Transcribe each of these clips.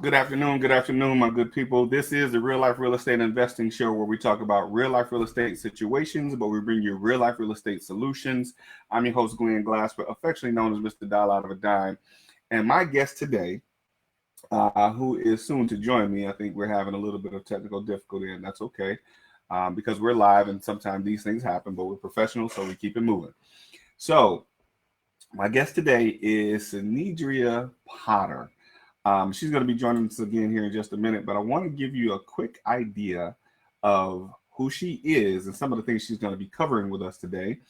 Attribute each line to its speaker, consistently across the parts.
Speaker 1: Good afternoon, my good people. This is the Real Life Real Estate Investing Show where we talk about real life real estate situations, but we bring you real life real estate solutions. I'm your host, Glenn Glasper, affectionately known as Mr. Dial Out of a Dime. And my guest today, who is soon to join me, I think we're having a little bit of technical difficulty, and that's okay because we're live and sometimes these things happen, but we're professionals, so we keep it moving. So, my guest today is Sanedria Potter. She's going to be joining us again here in just a minute, but I want to give you a quick idea of who she is and some of the things she's going to be covering with us today.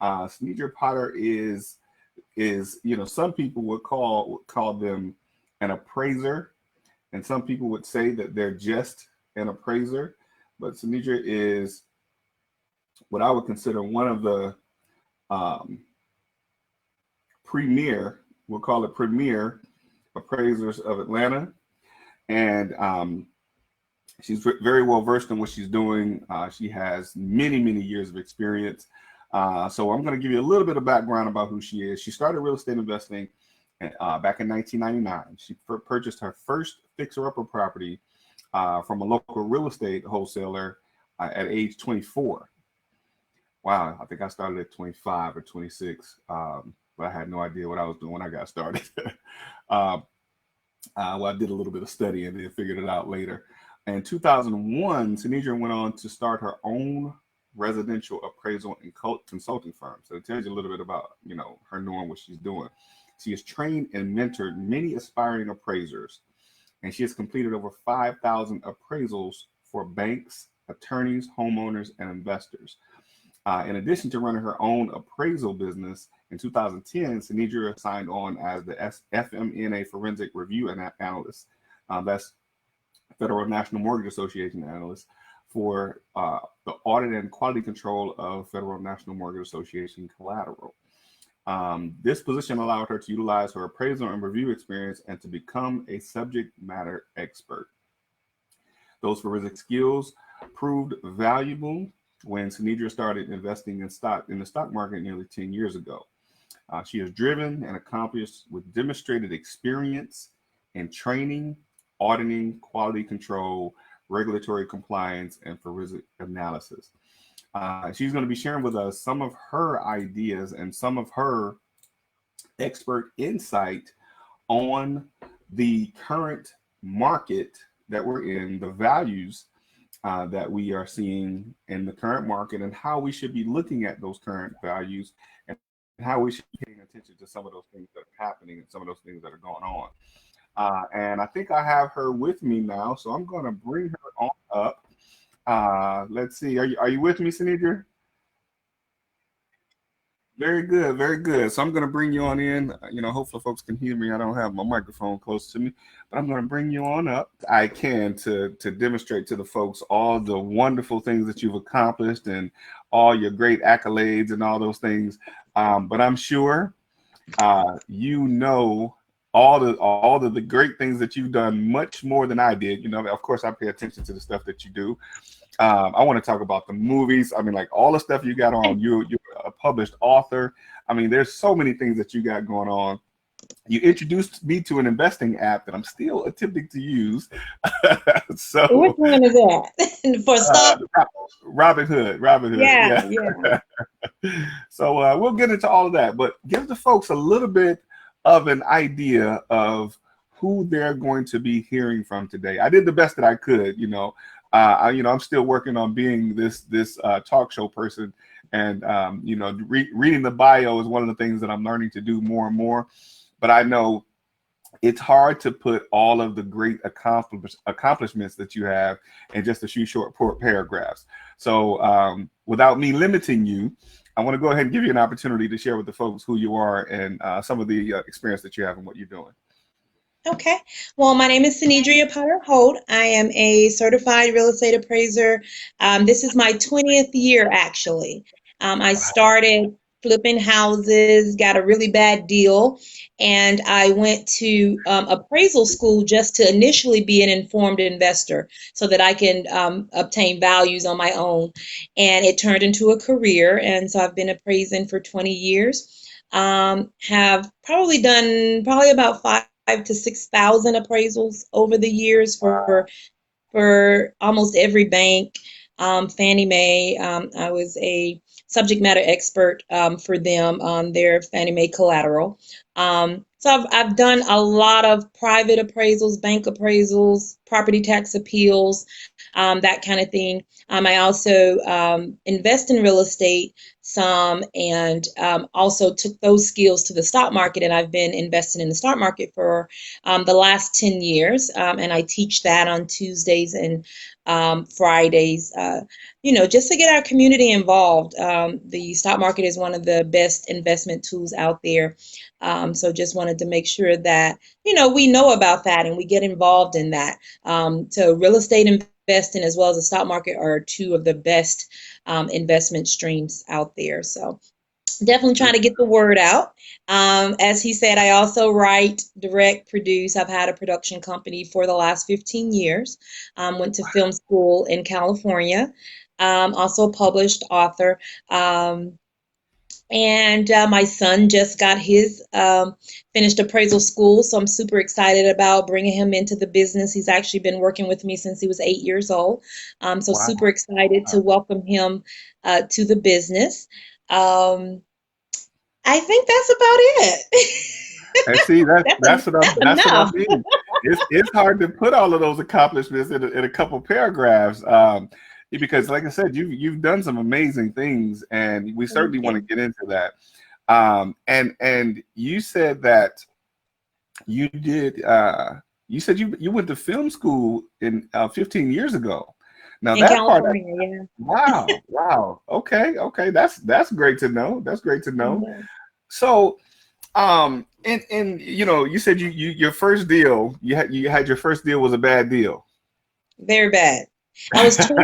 Speaker 1: Sanedria Potter is some people would call them an appraiser, and some people would say that they're just an appraiser. But Sanedria is what I would consider one of the premier, we'll call it premier appraisers of Atlanta, and she's very well versed in what she's doing. She has many years of experience. So I'm going to give you a little bit of background about who she is. She started real estate investing back in 1999. She purchased her first fixer-upper property from a local real estate wholesaler at age 24. Wow, I think I started at 25 or 26. But I had no idea what I was doing when I got started. Well, I did a little bit of study and then figured it out later. In 2001, Sanedria went on to start her own residential appraisal and consulting firm. So it tells you a little bit about, her knowing what she's doing. She has trained and mentored many aspiring appraisers, and she has completed over 5,000 appraisals for banks, attorneys, homeowners, and investors. In addition to running her own appraisal business, in 2010, Sanedria signed on as the FMNA Forensic Review Analyst. That's Federal National Mortgage Association Analyst for the audit and quality control of Federal National Mortgage Association collateral. This position allowed her to utilize her appraisal and review experience and to become a subject matter expert. Those forensic skills proved valuable when Sanedria started investing in the stock market nearly 10 years ago. She is driven and accomplished with demonstrated experience in training, auditing, quality control, regulatory compliance, and forensic analysis. She's going to be sharing with us some of her ideas and some of her expert insight on the current market that we're in, the values that we are seeing in the current market, and how we should be looking at those current values and how we should be paying attention to some of those things that are happening and some of those things that are going on. And I think I have her with me now, so I'm going to bring her on up. Let's see. Are you with me, Sanedria? Very good, very good. So I'm going to bring you on in. Hopefully folks can hear me. I don't have my microphone close to me, but I'm going to bring you on up. I can to demonstrate to the folks all the wonderfof things that you've accomplished and all your great accolades and all those things. But I'm sure you know all of the great things that you've done much more than I did. Of course, I pay attention to the stuff that you do. I want to talk about the movies. I mean, like all the stuff you got on. You're a published author. I mean, there's so many things that you got going on. You introduced me to an investing app that I'm still attempting to use. So
Speaker 2: which one is that? For stock?
Speaker 1: Robinhood.
Speaker 2: Yeah.
Speaker 1: So we'll get into all of that, but give the folks a little bit of an idea of who they're going to be hearing from today. I did the best that I could. I'm still working on being this talk show person, and reading the bio is one of the things that I'm learning to do more and more. But I know it's hard to put all of the great accomplishments that you have in just a few short paragraphs. So without me limiting you, I want to go ahead and give you an opportunity to share with the folks who you are and some of the experience that you have and what you're doing.
Speaker 2: Okay. Well, my name is Sanedria Potter Holt. I am a certified real estate appraiser. This is my 20th year, actually. I started flipping houses, got a really bad deal, and I went to appraisal school just to initially be an informed investor so that I can obtain values on my own. And it turned into a career, and so I've been appraising for 20 years. Have probably done about to 6,000 appraisals over the years for almost every bank. Fannie Mae, I was a subject matter expert for them on their Fannie Mae collateral. So I've done a lot of private appraisals, bank appraisals, property tax appeals, that kind of thing. I also invest in real estate some, and also took those skills to the stock market. And I've been investing in the stock market for the last 10 years. And I teach that on Tuesdays and Fridays, just to get our community involved. The stock market is one of the best investment tools out there. So just wanted to make sure that, we know about that and we get involved in that. So real estate investing as well as the stock market are two of the best investment streams out there. So definitely trying to get the word out. As he said, I also write, direct, produce. I've had a production company for the last 15 years. Went to film school in California. Also a published author. And my son just got his finished appraisal school, so I'm super excited about bringing him into the business. He's actually been working with me since he was 8 years old, so
Speaker 1: Wow.
Speaker 2: super excited to welcome him to the business. I think that's about it.
Speaker 1: And see, that's
Speaker 2: That's
Speaker 1: what I
Speaker 2: enough.
Speaker 1: mean. It's hard to put all of those accomplishments in a couple paragraphs. Because like I said, you've done some amazing things, and we certainly want to get into that. And you said that you did. You said you went to film school in 15 years ago. Now
Speaker 2: In
Speaker 1: that part,
Speaker 2: California, yeah.
Speaker 1: wow. Okay. That's great to know. That's great to know.
Speaker 2: Yeah.
Speaker 1: So, and you said your first deal, you had your first deal was a bad deal.
Speaker 2: Very bad. I was 20,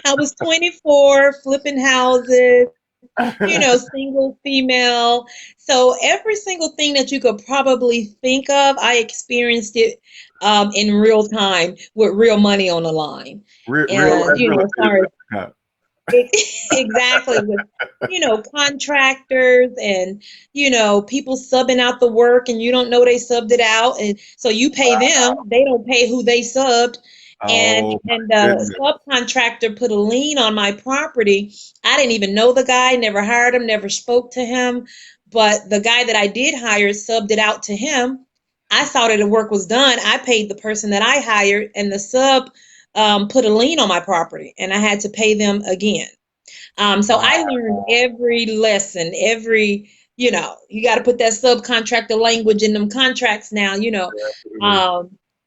Speaker 2: I was 24, flipping houses, single female. So every single thing that you could probably think of, I experienced it in real time with real money on the line. And, as far as exactly with, contractors and, people subbing out the work and you don't know they subbed it out. And so you pay them, they don't pay who they subbed. And
Speaker 1: Oh my
Speaker 2: the
Speaker 1: goodness.
Speaker 2: subcontractor put a lien on my property. I didn't even know the guy, never hired him, never spoke to him. But the guy that I did hire subbed it out to him. I saw that the work was done. I paid the person that I hired, and the sub put a lien on my property, and I had to pay them again. So I learned every lesson, you got to put that subcontractor language in them contracts now,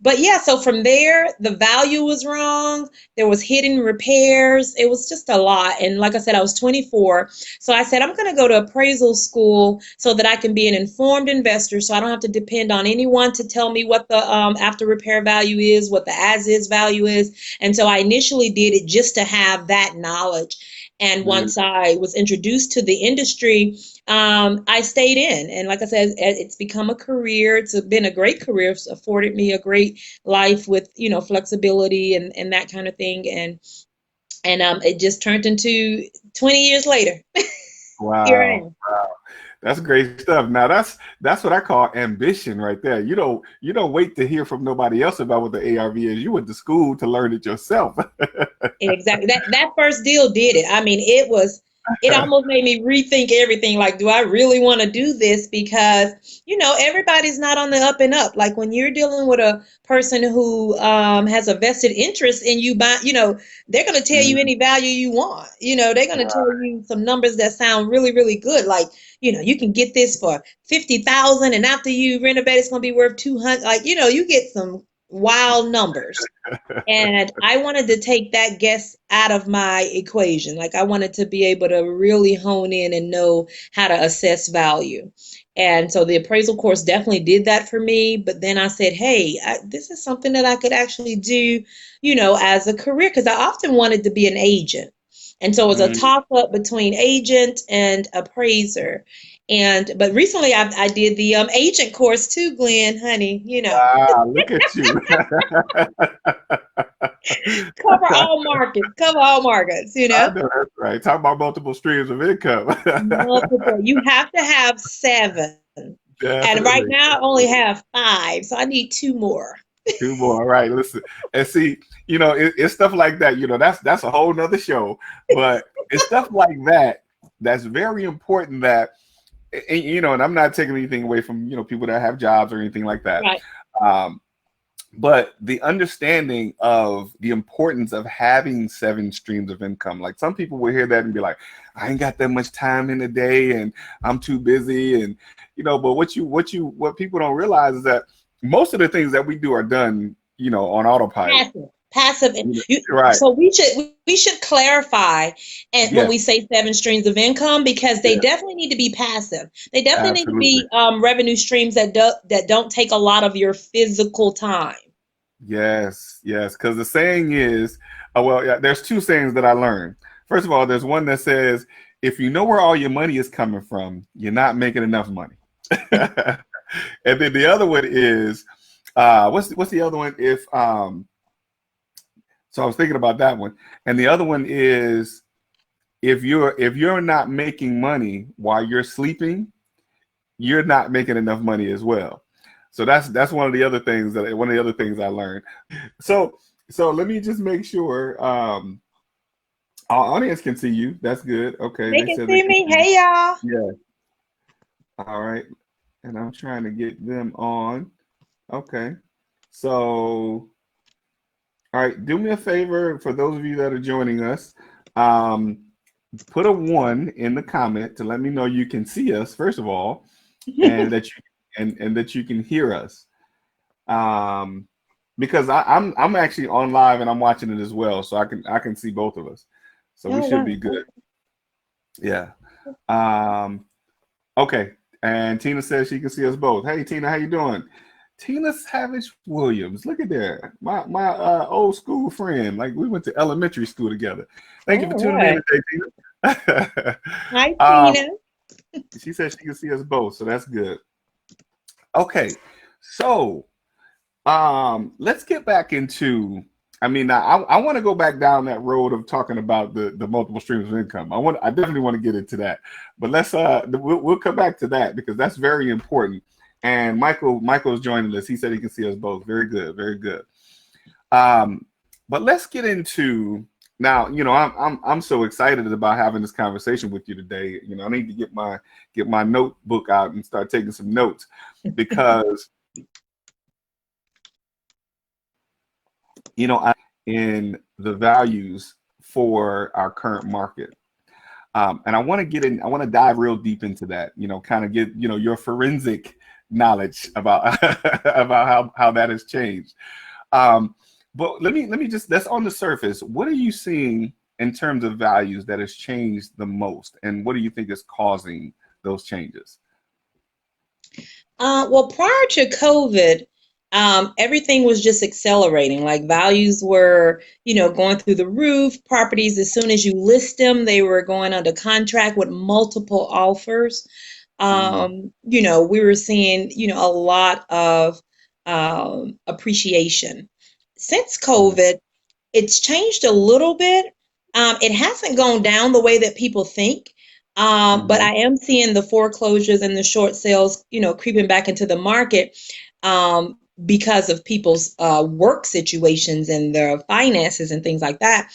Speaker 2: but yeah, so from there, the value was wrong. There was hidden repairs. It was just a lot. And like I said, I was 24. So I said, I'm going to go to appraisal school so that I can be an informed investor. So I don't have to depend on anyone to tell me what the after repair value is, what the as is value is. And so I initially did it just to have that knowledge. And once I was introduced to the industry, I stayed in. And like I said, it's become a career. It's been a great career. It's afforded me a great life with, flexibility and that kind of thing. And it just turned into 20 years later. Here I
Speaker 1: Wow.
Speaker 2: am.
Speaker 1: Wow. That's great stuff. Now that's what I call ambition right there. You don't wait to hear from nobody else about what the ARV is. You went to school to learn it yourself.
Speaker 2: Exactly. That first deal did it. I mean, it almost made me rethink everything. Like, do I really want to do this? Because, everybody's not on the up and up. Like when you're dealing with a person who has a vested interest in you, they're going to tell you any value you want. They're going to tell you some numbers that sound really, really good. Like, you can get this for 50,000, and after you renovate, it's going to be worth 200. Like, you get some wild numbers. And I wanted to take that guess out of my equation. Like I wanted to be able to really hone in and know how to assess value. And so the appraisal course definitely did that for me. But then I said, hey, this is something that I could actually do, as a career, because I often wanted to be an agent. And so it was a toss up between agent and appraiser. But recently I did the agent course too, Glenn, honey,
Speaker 1: Wow, look at you.
Speaker 2: cover all markets,
Speaker 1: I know that's right. Talk about multiple streams of income.
Speaker 2: multiple. You have to have 7. And right
Speaker 1: Definitely.
Speaker 2: now I only have 5, so I need 2 more.
Speaker 1: Two more. All right. Listen. And see, it's stuff like that. That's a whole nother show. But it's stuff like that that's very important and I'm not taking anything away from, people that have jobs or anything like that.
Speaker 2: Right.
Speaker 1: Um, but the understanding of the importance of having 7 streams of income, like some people will hear that and be like, I ain't got that much time in the day and I'm too busy. And, but what people don't realize is that most of the things that we do are done, on autopilot.
Speaker 2: Passive.
Speaker 1: Right.
Speaker 2: So we should clarify, and when
Speaker 1: Yes.
Speaker 2: we say 7 streams of income, because they
Speaker 1: Yeah.
Speaker 2: definitely need to be passive. They definitely need to
Speaker 1: Absolutely.
Speaker 2: be revenue streams that don't take a lot of your physical time.
Speaker 1: Yes. Yes. Because the saying is, well, yeah, there's 2 sayings that I learned. First of all, there's one that says, if you know where all your money is coming from, you're not making enough money. And then the other one is, what's the other one? So I was thinking about that one. And the other one is, if you're not making money while you're sleeping, you're not making enough money as well. So that's one of the other things I learned. So let me just make sure our audience can see you. That's good. Okay,
Speaker 2: They
Speaker 1: they
Speaker 2: can
Speaker 1: said they
Speaker 2: see
Speaker 1: can
Speaker 2: me.
Speaker 1: see you.
Speaker 2: Hey, y'all.
Speaker 1: Yeah. All right. And I'm trying to get them on. Okay. So, all right, do me a favor for those of you that are joining us. Put a 1 in the comment to let me know you can see us, first of all, and that you can hear us. Because I'm actually on live and I'm watching it as well, so I can see both of us. So we
Speaker 2: Oh,
Speaker 1: should
Speaker 2: wow.
Speaker 1: be good. Yeah. Um, okay. And Tina says she can see us both. Hey Tina, how you doing? Tina Savage Williams. Look at there. My old school friend. Like we went to elementary school together. Thank you for
Speaker 2: All
Speaker 1: tuning in
Speaker 2: right.
Speaker 1: today, Tina.
Speaker 2: Hi,
Speaker 1: um,
Speaker 2: Tina.
Speaker 1: she says she can see us both, so that's good. Okay. So let's get back into. I want to go back down that road of talking about the multiple streams of income. I definitely want to get into that, but we'll come back to that because that's very important. And Michael's joining us. He said he can see us both. Very good, very good. But let's get into now. I'm so excited about having this conversation with you today. I need to get my notebook out and start taking some notes because I in the values for our current market. And I want to dive real deep into that, kind of get, your forensic knowledge about about how that has changed. But let me just, that's on the surface. What are you seeing in terms of values that has changed the most? And what do you think is causing those changes?
Speaker 2: Well, prior to COVID, everything was just accelerating. Like values were, going through the roof. Properties, as soon as you list them, they were going under contract with multiple offers. We were seeing, a lot of appreciation. Since COVID, it's changed a little bit. It hasn't gone down the way that people think. But
Speaker 1: Mm-hmm.
Speaker 2: I am seeing the foreclosures and the short sales, creeping back into the market because of people's work situations and their finances and things like that.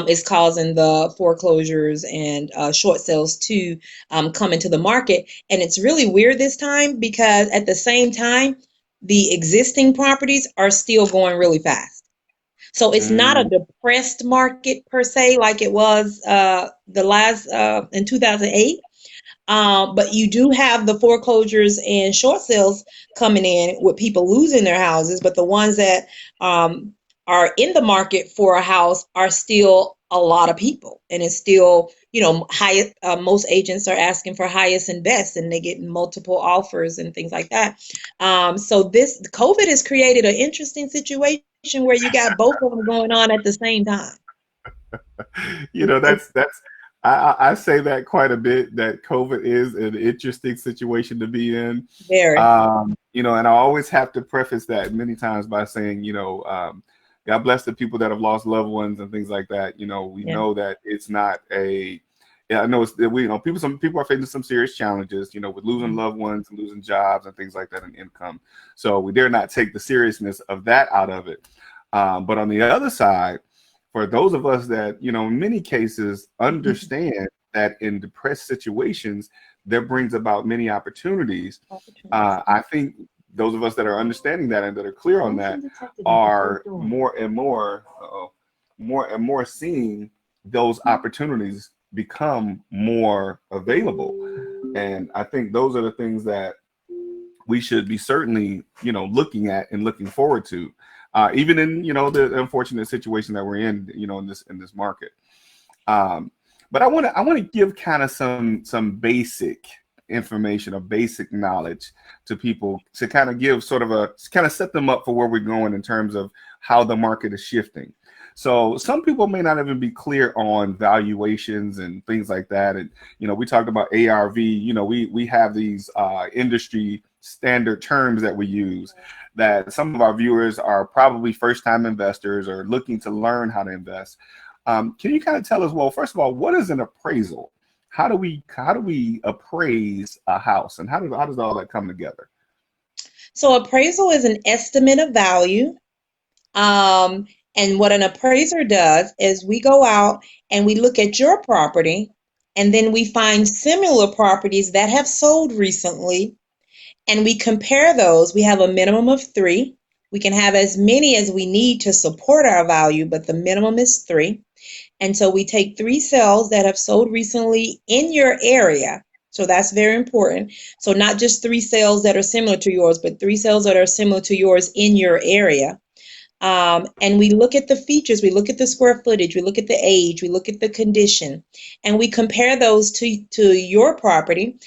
Speaker 2: Is causing the foreclosures and short sales to come into the market. And it's really weird this time because at the same time, the existing properties are still going really fast. So it's not a depressed market per se like it was the last in 2008. But you do have the foreclosures and short sales coming in with people losing their houses, but the ones that are in the market for a house are still a lot of people, and it's still, highest. Most agents are asking for highest and best, and they get multiple offers and things like that. So this COVID has created an interesting situation where you got both of them going on at the same time.
Speaker 1: That's I say that quite a bit, that COVID is an interesting situation to be in.
Speaker 2: Very.
Speaker 1: And I always have to preface that many times by saying, God bless the people that have lost loved ones and things like that. We
Speaker 2: Yeah.
Speaker 1: know that it's not a Yeah, I know it's we some people are facing some serious challenges, with losing
Speaker 2: Mhm.
Speaker 1: loved ones, losing jobs, and things like that, and income. So we dare not take the seriousness of that out of it. But on the other side, for those of us that in many cases understand that in depressed situations, there brings about many opportunities.
Speaker 2: Opportunities.
Speaker 1: I think those of us that are understanding that and that are clear on that are more and more seeing those opportunities become more available. And I think those are the things that we should be certainly, looking at and looking forward to, even in, the unfortunate situation that we're in, in this market. But I want to give kind of some basic information or basic knowledge to people to kind of give sort of kind of set them up for where we're going in terms of how the market is shifting. So some people may not even be clear on valuations and things like that. And we talked about ARV. We have these industry standard terms that we use that some of our viewers are probably first time investors or looking to learn how to invest. Can you kind of tell us, well, first of all, what is an appraisal? How do we appraise a house, and how does all that come together?
Speaker 2: So appraisal is an estimate of value. And what an appraiser does is we go out and we look at your property, and then we find similar properties that have sold recently, and we compare those. We have a minimum of 3. We can have as many as we need to support our value, but the minimum is 3. And so we take 3 sales that have sold recently in your area. So that's very important. So not just 3 sales that are similar to yours, but 3 sales that are similar to yours in your area. And we look at the features, we look at the square footage, we look at the age, we look at the condition, and we compare those to your property.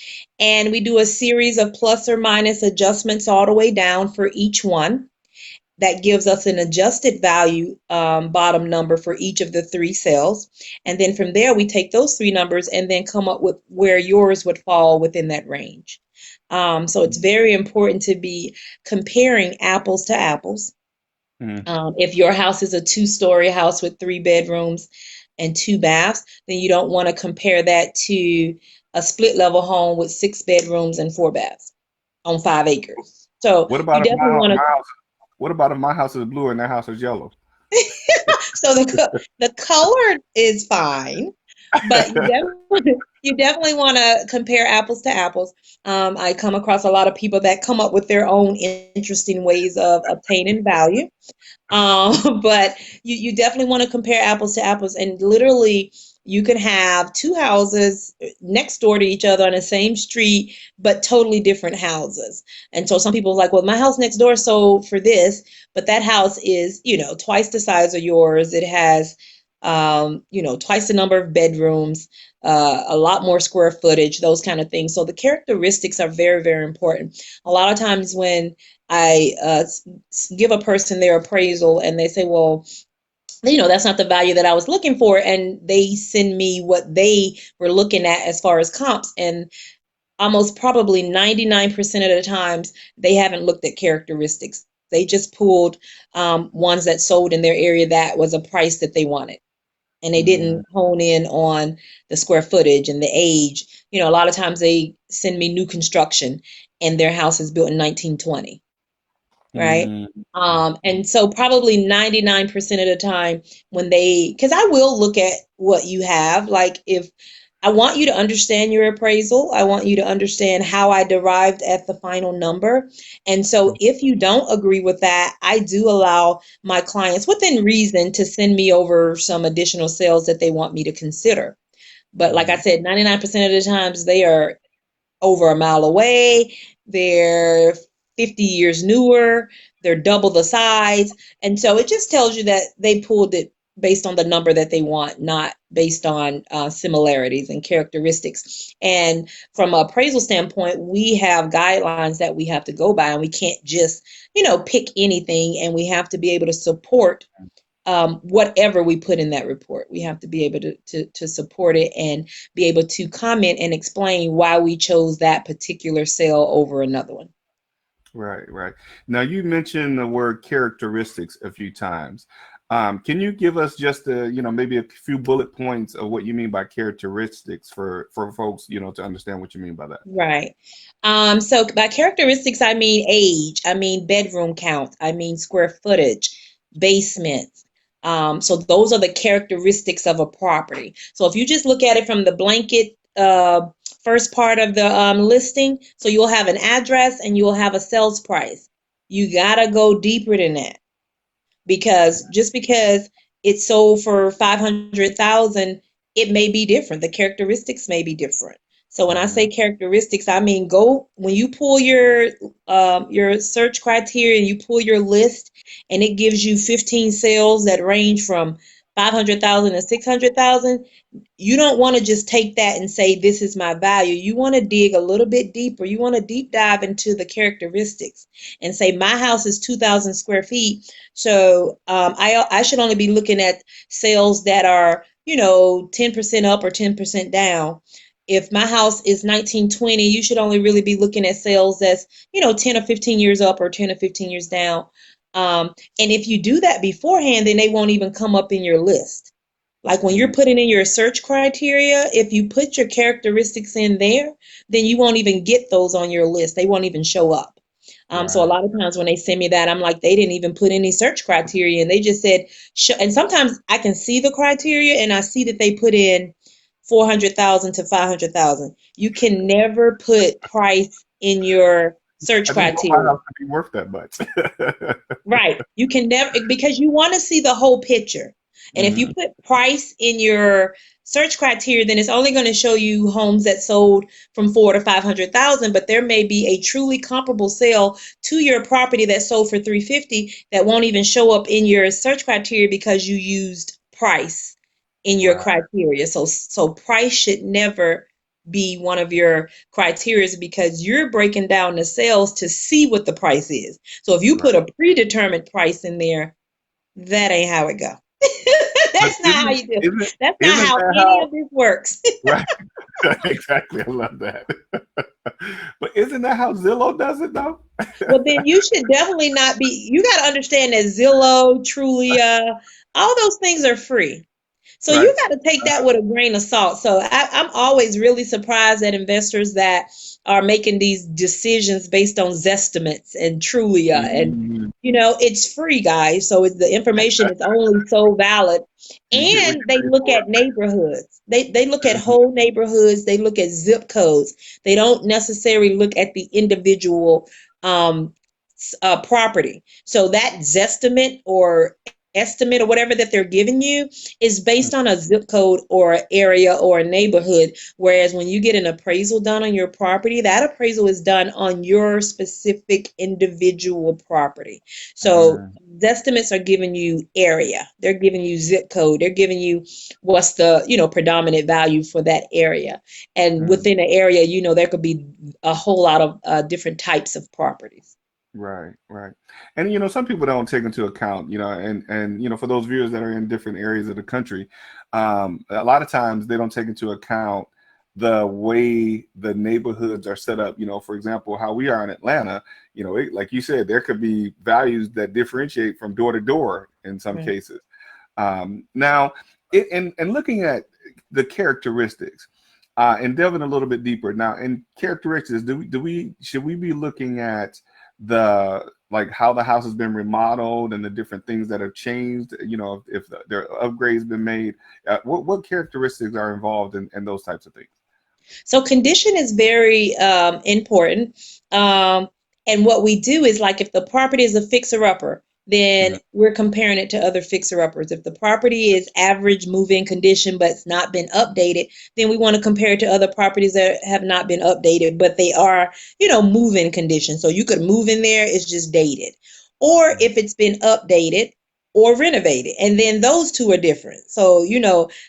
Speaker 2: And we do a series of plus or minus adjustments all the way down for each one. That gives us an adjusted value bottom number for each of the 3 cells. And then from there, we take those 3 numbers and then come up with where yours would fall within that range. So it's very important to be comparing apples to apples.
Speaker 1: Mm.
Speaker 2: If your house is a 2-story house with 3 bedrooms and 2 baths, then you don't want to compare that to a split level home with 6 bedrooms and 4 baths on 5 acres. So
Speaker 1: What
Speaker 2: you
Speaker 1: about if
Speaker 2: definitely want to.
Speaker 1: my house? What about if my house is blue and their house is yellow?
Speaker 2: So the color is fine, but you definitely want to compare apples to apples. I come across a lot of people that come up with their own interesting ways of obtaining value. But you definitely want to compare apples to apples, and literally you can have 2 houses next door to each other on the same street, but totally different houses. And so some people are like, well, my house next door sold for this, but that house is, twice the size of yours. It has, twice the number of bedrooms, a lot more square footage, those kind of things. So the characteristics are very, very important. A lot of times when I give a person their appraisal and they say, well, that's not the value that I was looking for. And they send me what they were looking at as far as comps. And almost probably 99% of the times, they haven't looked at characteristics. They just pulled ones that sold in their area that was a price that they wanted. And they
Speaker 1: Mm.
Speaker 2: didn't hone in on the square footage and the age. A lot of times they send me new construction and their house is built in 1920. Right?
Speaker 1: Mm.
Speaker 2: And so probably 99% of the time because I will look at what you have, like if I want you to understand your appraisal, I want you to understand how I derived at the final number. And so if you don't agree with that, I do allow my clients within reason to send me over some additional sales that they want me to consider. But like I said, 99% of the times they are over a mile away. They're 50 years newer. They're double the size. And so it just tells you that they pulled it based on the number that they want, not based on similarities and characteristics. And from an appraisal standpoint, we have guidelines that we have to go by, and we can't just, pick anything, and we have to be able to support whatever we put in that report. We have to be able to support it and be able to comment and explain why we chose that particular sale over another one.
Speaker 1: Right, right. Now you mentioned the word characteristics a few times. Can you give us just maybe a few bullet points of what you mean by characteristics for folks, to understand what you mean by that?
Speaker 2: Right. So by characteristics, I mean age, I mean bedroom count, I mean square footage, basements. So those are the characteristics of a property. So if you just look at it from the blanket first part of the listing, so you'll have an address and you'll have a sales price. You gotta go deeper than that, because just because it's sold for 500,000, it may be different. The characteristics may be different. So when I say characteristics, I mean go when you pull your search criteria and you pull your list, and it gives you 15 sales that range from 500,000 to 600,000. You don't want to just take that and say this is my value. You want to dig a little bit deeper. You want to deep dive into the characteristics and say my house is 2,000 square feet, so I should only be looking at sales that are 10% up or 10% down. If my house is 1920, you should only really be looking at sales that's 10 or 15 years up or 10 or 15 years down. And if you do that beforehand, then they won't even come up in your list. Like when you're putting in your search criteria, if you put your characteristics in there, then you won't even get those on your list. They won't even show up. So a lot of times when they send me that, I'm like, they didn't even put any search criteria, and they just said, and sometimes I can see the criteria and I see that they put in 400,000 to 500,000. You can never put price in your search
Speaker 1: I just want my
Speaker 2: criteria.
Speaker 1: house to be worth that much.
Speaker 2: Right. You can never, because you want to see the whole picture. And if you put price in your search criteria, then it's only going to show you homes that sold from 4 to 500,000, but there may be a truly comparable sale to your property that sold for 350 that won't even show up in your search criteria because you used price in your criteria. So price should never be one of your criteria, because you're breaking down the sales to see what the price is. So if you put a predetermined price in there, that ain't how it go. That's not how you do it. That's not
Speaker 1: Isn't
Speaker 2: how
Speaker 1: that
Speaker 2: any
Speaker 1: how?
Speaker 2: of this works.
Speaker 1: Right. Exactly. I love that. But isn't that how Zillow does it though?
Speaker 2: Well, then you should definitely not be. You got to understand that Zillow, Trulia, all those things are free. So
Speaker 1: Right.
Speaker 2: you got to take that with a grain of salt. So I'm always really surprised at investors that are making these decisions based on Zestimates and Trulia, and
Speaker 1: Mhm.
Speaker 2: it's free, guys. So the information is only so valid.
Speaker 1: You get what
Speaker 2: And
Speaker 1: you
Speaker 2: they
Speaker 1: pay
Speaker 2: look
Speaker 1: for.
Speaker 2: at neighborhoods. They look at whole neighborhoods. They look at zip codes. They don't necessarily look at the individual property. So that Zestimate or estimate or whatever that they're giving you is based on a zip code or area or a neighborhood. Whereas when you get an appraisal done on your property, that appraisal is done on your specific individual property. So estimates are giving you area, they're giving you zip code, they're giving you what's the predominant value for that area. And within an area, there could be a whole lot of different types of properties.
Speaker 1: Right, right. And some people don't take into account, and for those viewers that are in different areas of the country, a lot of times they don't take into account the way the neighborhoods are set up. For example, how we are in Atlanta, like you said, there could be values that differentiate from door to door in some cases. Now, and looking at the characteristics, and delving a little bit deeper now in characteristics, should we be looking at like how the house has been remodeled and the different things that have changed, if there are upgrades been made? What characteristics are involved in those types of things?
Speaker 2: So condition is very important. And what we do is, like, if the property is a fixer-upper, then we're comparing it to other fixer-uppers. If the property is average move-in condition but it's not been updated, then we want to compare it to other properties that have not been updated, but they are, move-in condition. So you could move in there, it's just dated. Or if it's been updated or renovated, and then those two are different. So,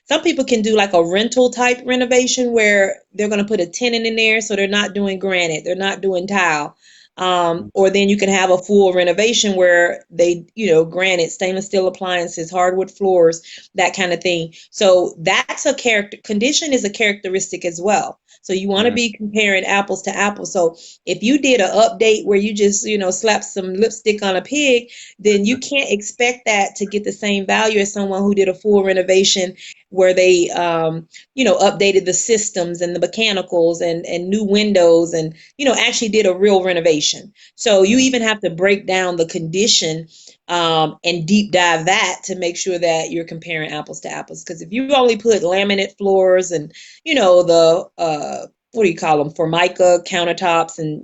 Speaker 2: some people can do like a rental type renovation where they're going to put a tenant in there, so they're not doing granite, they're not doing tile. Or then you can have a full renovation where they, granite, stainless steel appliances, hardwood floors, that kind of thing. So that's a condition is a characteristic as well. So you want to be comparing apples to apples. So if you did an update where you just, slapped some lipstick on a pig, then you can't expect that to get the same value as someone who did a full renovation where they, updated the systems and the mechanicals and new windows and, actually did a real renovation. So you even have to break down the condition and deep dive that to make sure that you're comparing apples to apples. Because if you only put laminate floors and, the, what do you call them, Formica countertops and,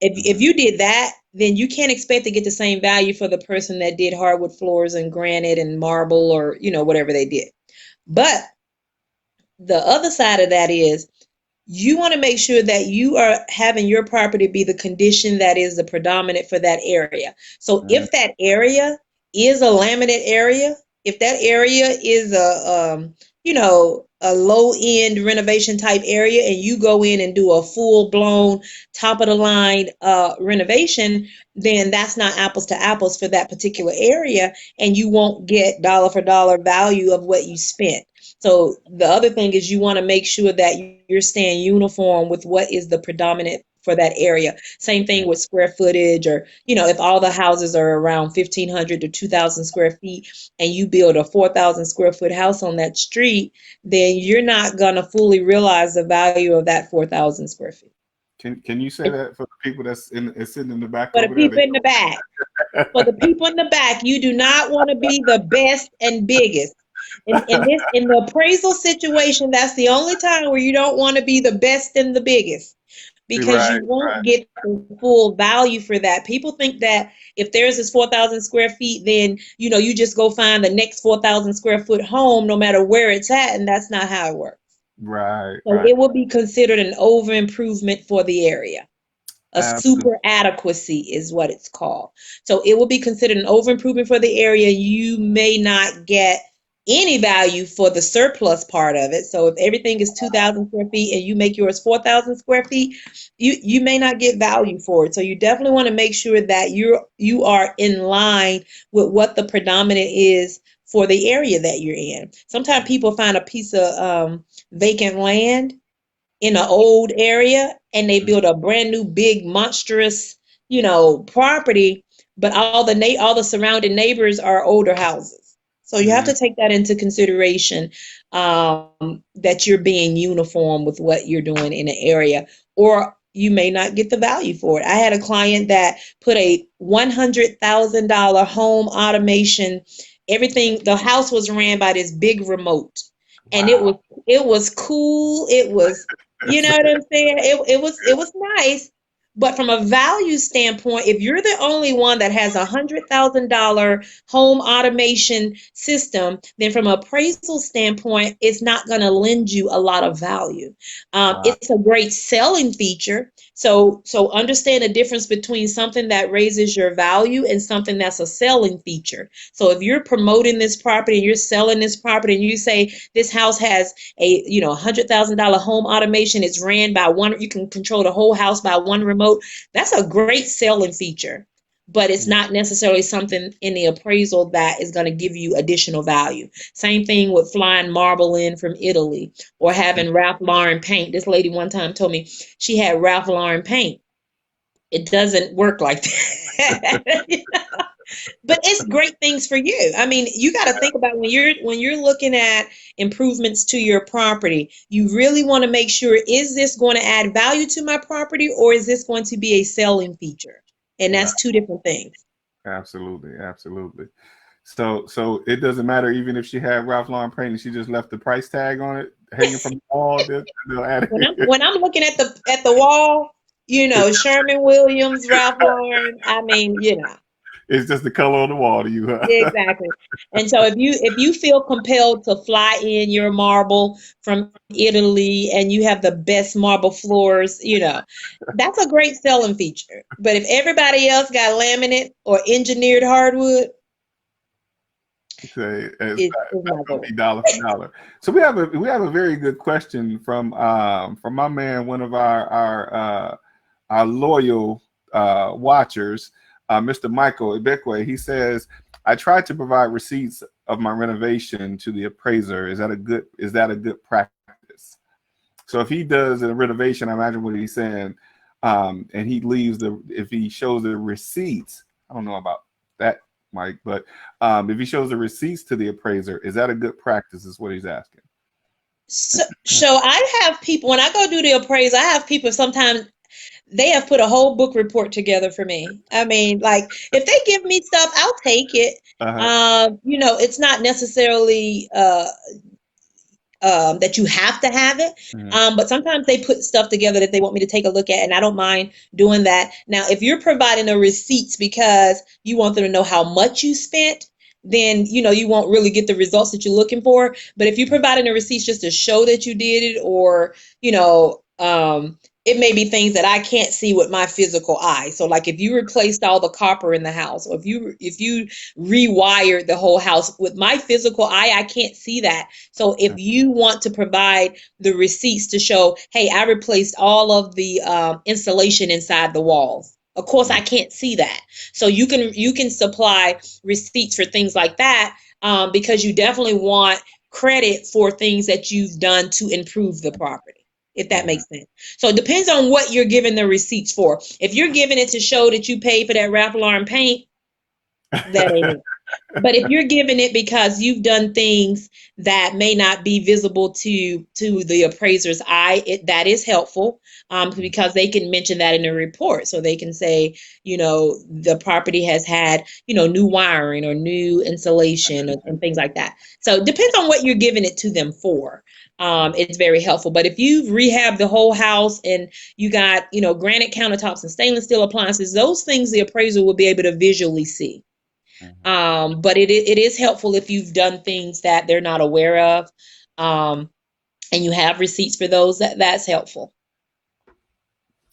Speaker 2: if you did that, then you can't expect to get the same value for the person that did hardwood floors and granite and marble or, whatever they did. But the other side of that is you want to make sure that you are having your property be the condition that is the predominant for that area. So if that area is a laminate area, if that area is a low end renovation type area and you go in and do a full blown top of the line renovation, then that's not apples to apples for that particular area, and you won't get dollar for dollar value of what you spent. So the other thing is you want to make sure that you're staying uniform with what is the predominant for that area. Same thing with square footage, or, if all the houses are around 1,500 to 2,000 square feet and you build a 4,000 square foot house on that street, then you're not going to fully realize the value of that 4,000 square feet.
Speaker 1: Can you say that for the people that's sitting in the back?
Speaker 2: For the people in the back. For the people in the back, you do not want to be the best and biggest. In the appraisal situation, that's the only time where you don't want to be the best and the biggest, because you won't get the full value for that. People think that if there's this 4,000 square feet, then, you just go find the next 4,000 square foot home, no matter where it's at. And that's not how it works. So it will be considered an over improvement for the area. A super adequacy is what it's called. So it will be considered an over improvement for the area. You may not get any value for the surplus part of it. So if everything is 2,000 square feet and you make yours 4,000 square feet, you may not get value for it. So you definitely want to make sure that you are in line with what the predominant is for the area that you're in. Sometimes people find a piece of vacant land in an old area and they build a brand new big monstrous, property, but all the surrounding neighbors are older houses. So you have to take that into consideration, that you're being uniform with what you're doing in an area, or you may not get the value for it. I had a client that put a $100,000 home automation. Everything, the house was ran by this big remote. And it was cool. It was, you know what I'm saying? It was nice. But from a value standpoint, if you're the only one that has $100,000 home automation system, then from an appraisal standpoint, it's not going to lend you a lot of value. It's a great selling feature. So understand the difference between something that raises your value and something that's a selling feature. So if you're promoting this property and you're selling this property and you say this house has a $100,000 home automation, it's ran by one, you can control the whole house by one remote, that's a great selling feature, but it's not necessarily something in the appraisal that is going to give you additional value. Same thing with flying marble in from Italy or having Ralph Lauren paint. This lady one time told me she had Ralph Lauren paint. It doesn't work like that. But it's great things for you. I mean, you got to think about when you're looking at improvements to your property, you really want to make sure, is this going to add value to my property or is this going to be a selling feature? And that's two different things.
Speaker 1: Absolutely. So it doesn't matter even if she had Ralph Lauren paint and she just left the price tag on it hanging from the wall.
Speaker 2: When I'm looking at the wall, Sherman Williams, Ralph Lauren, I mean,
Speaker 1: It's just the color on the wall to you. Huh?
Speaker 2: Exactly. And so if you feel compelled to fly in your marble from Italy and you have the best marble floors, that's a great selling feature. But if everybody else got laminate or engineered hardwood,
Speaker 1: it's not going to be dollar for dollar. So we have a very good question from my man, one of our loyal watchers. Mr. Michael Ibekwe, he says, I tried to provide receipts of my renovation to the appraiser. Is that a good practice? So if he does a renovation, I imagine what he's saying, and he leaves if he shows the receipts, I don't know about that, Mike, but if he shows the receipts to the appraiser, is that a good practice? Is what he's asking.
Speaker 2: So I have people, when I go do the appraisal, I have people sometimes they have put a whole book report together for me. I mean, like if they give me stuff, I'll take it.
Speaker 1: Uh-huh.
Speaker 2: It's not necessarily that you have to have it.
Speaker 1: Mm-hmm.
Speaker 2: But sometimes they put stuff together that they want me to take a look at, and I don't mind doing that. Now, if you're providing the receipts because you want them to know how much you spent, then you won't really get the results that you're looking for. But if you're providing the receipts just to show that you did it, or it may be things that I can't see with my physical eye. So, like if you replaced all the copper in the house, or if you rewired the whole house, with my physical eye, I can't see that. So if you want to provide the receipts to show, hey, I replaced all of the insulation inside the walls. Of course, I can't see that. So you can supply receipts for things like that, because you definitely want credit for things that you've done to improve the property, if that makes sense. So it depends on what you're giving the receipts for. If you're giving it to show that you paid for that Ralph Lauren paint, that ain't it. But if you're giving it because you've done things that may not be visible to the appraiser's eye, that is helpful, because they can mention that in the report. So they can say, the property has had, new wiring or new insulation and things like that. So it depends on what you're giving it to them for. It's very helpful. But if you've rehabbed the whole house and you got, granite countertops and stainless steel appliances, those things the appraiser will be able to visually see. But it is helpful if you've done things that they're not aware of, and you have receipts for those. That's helpful.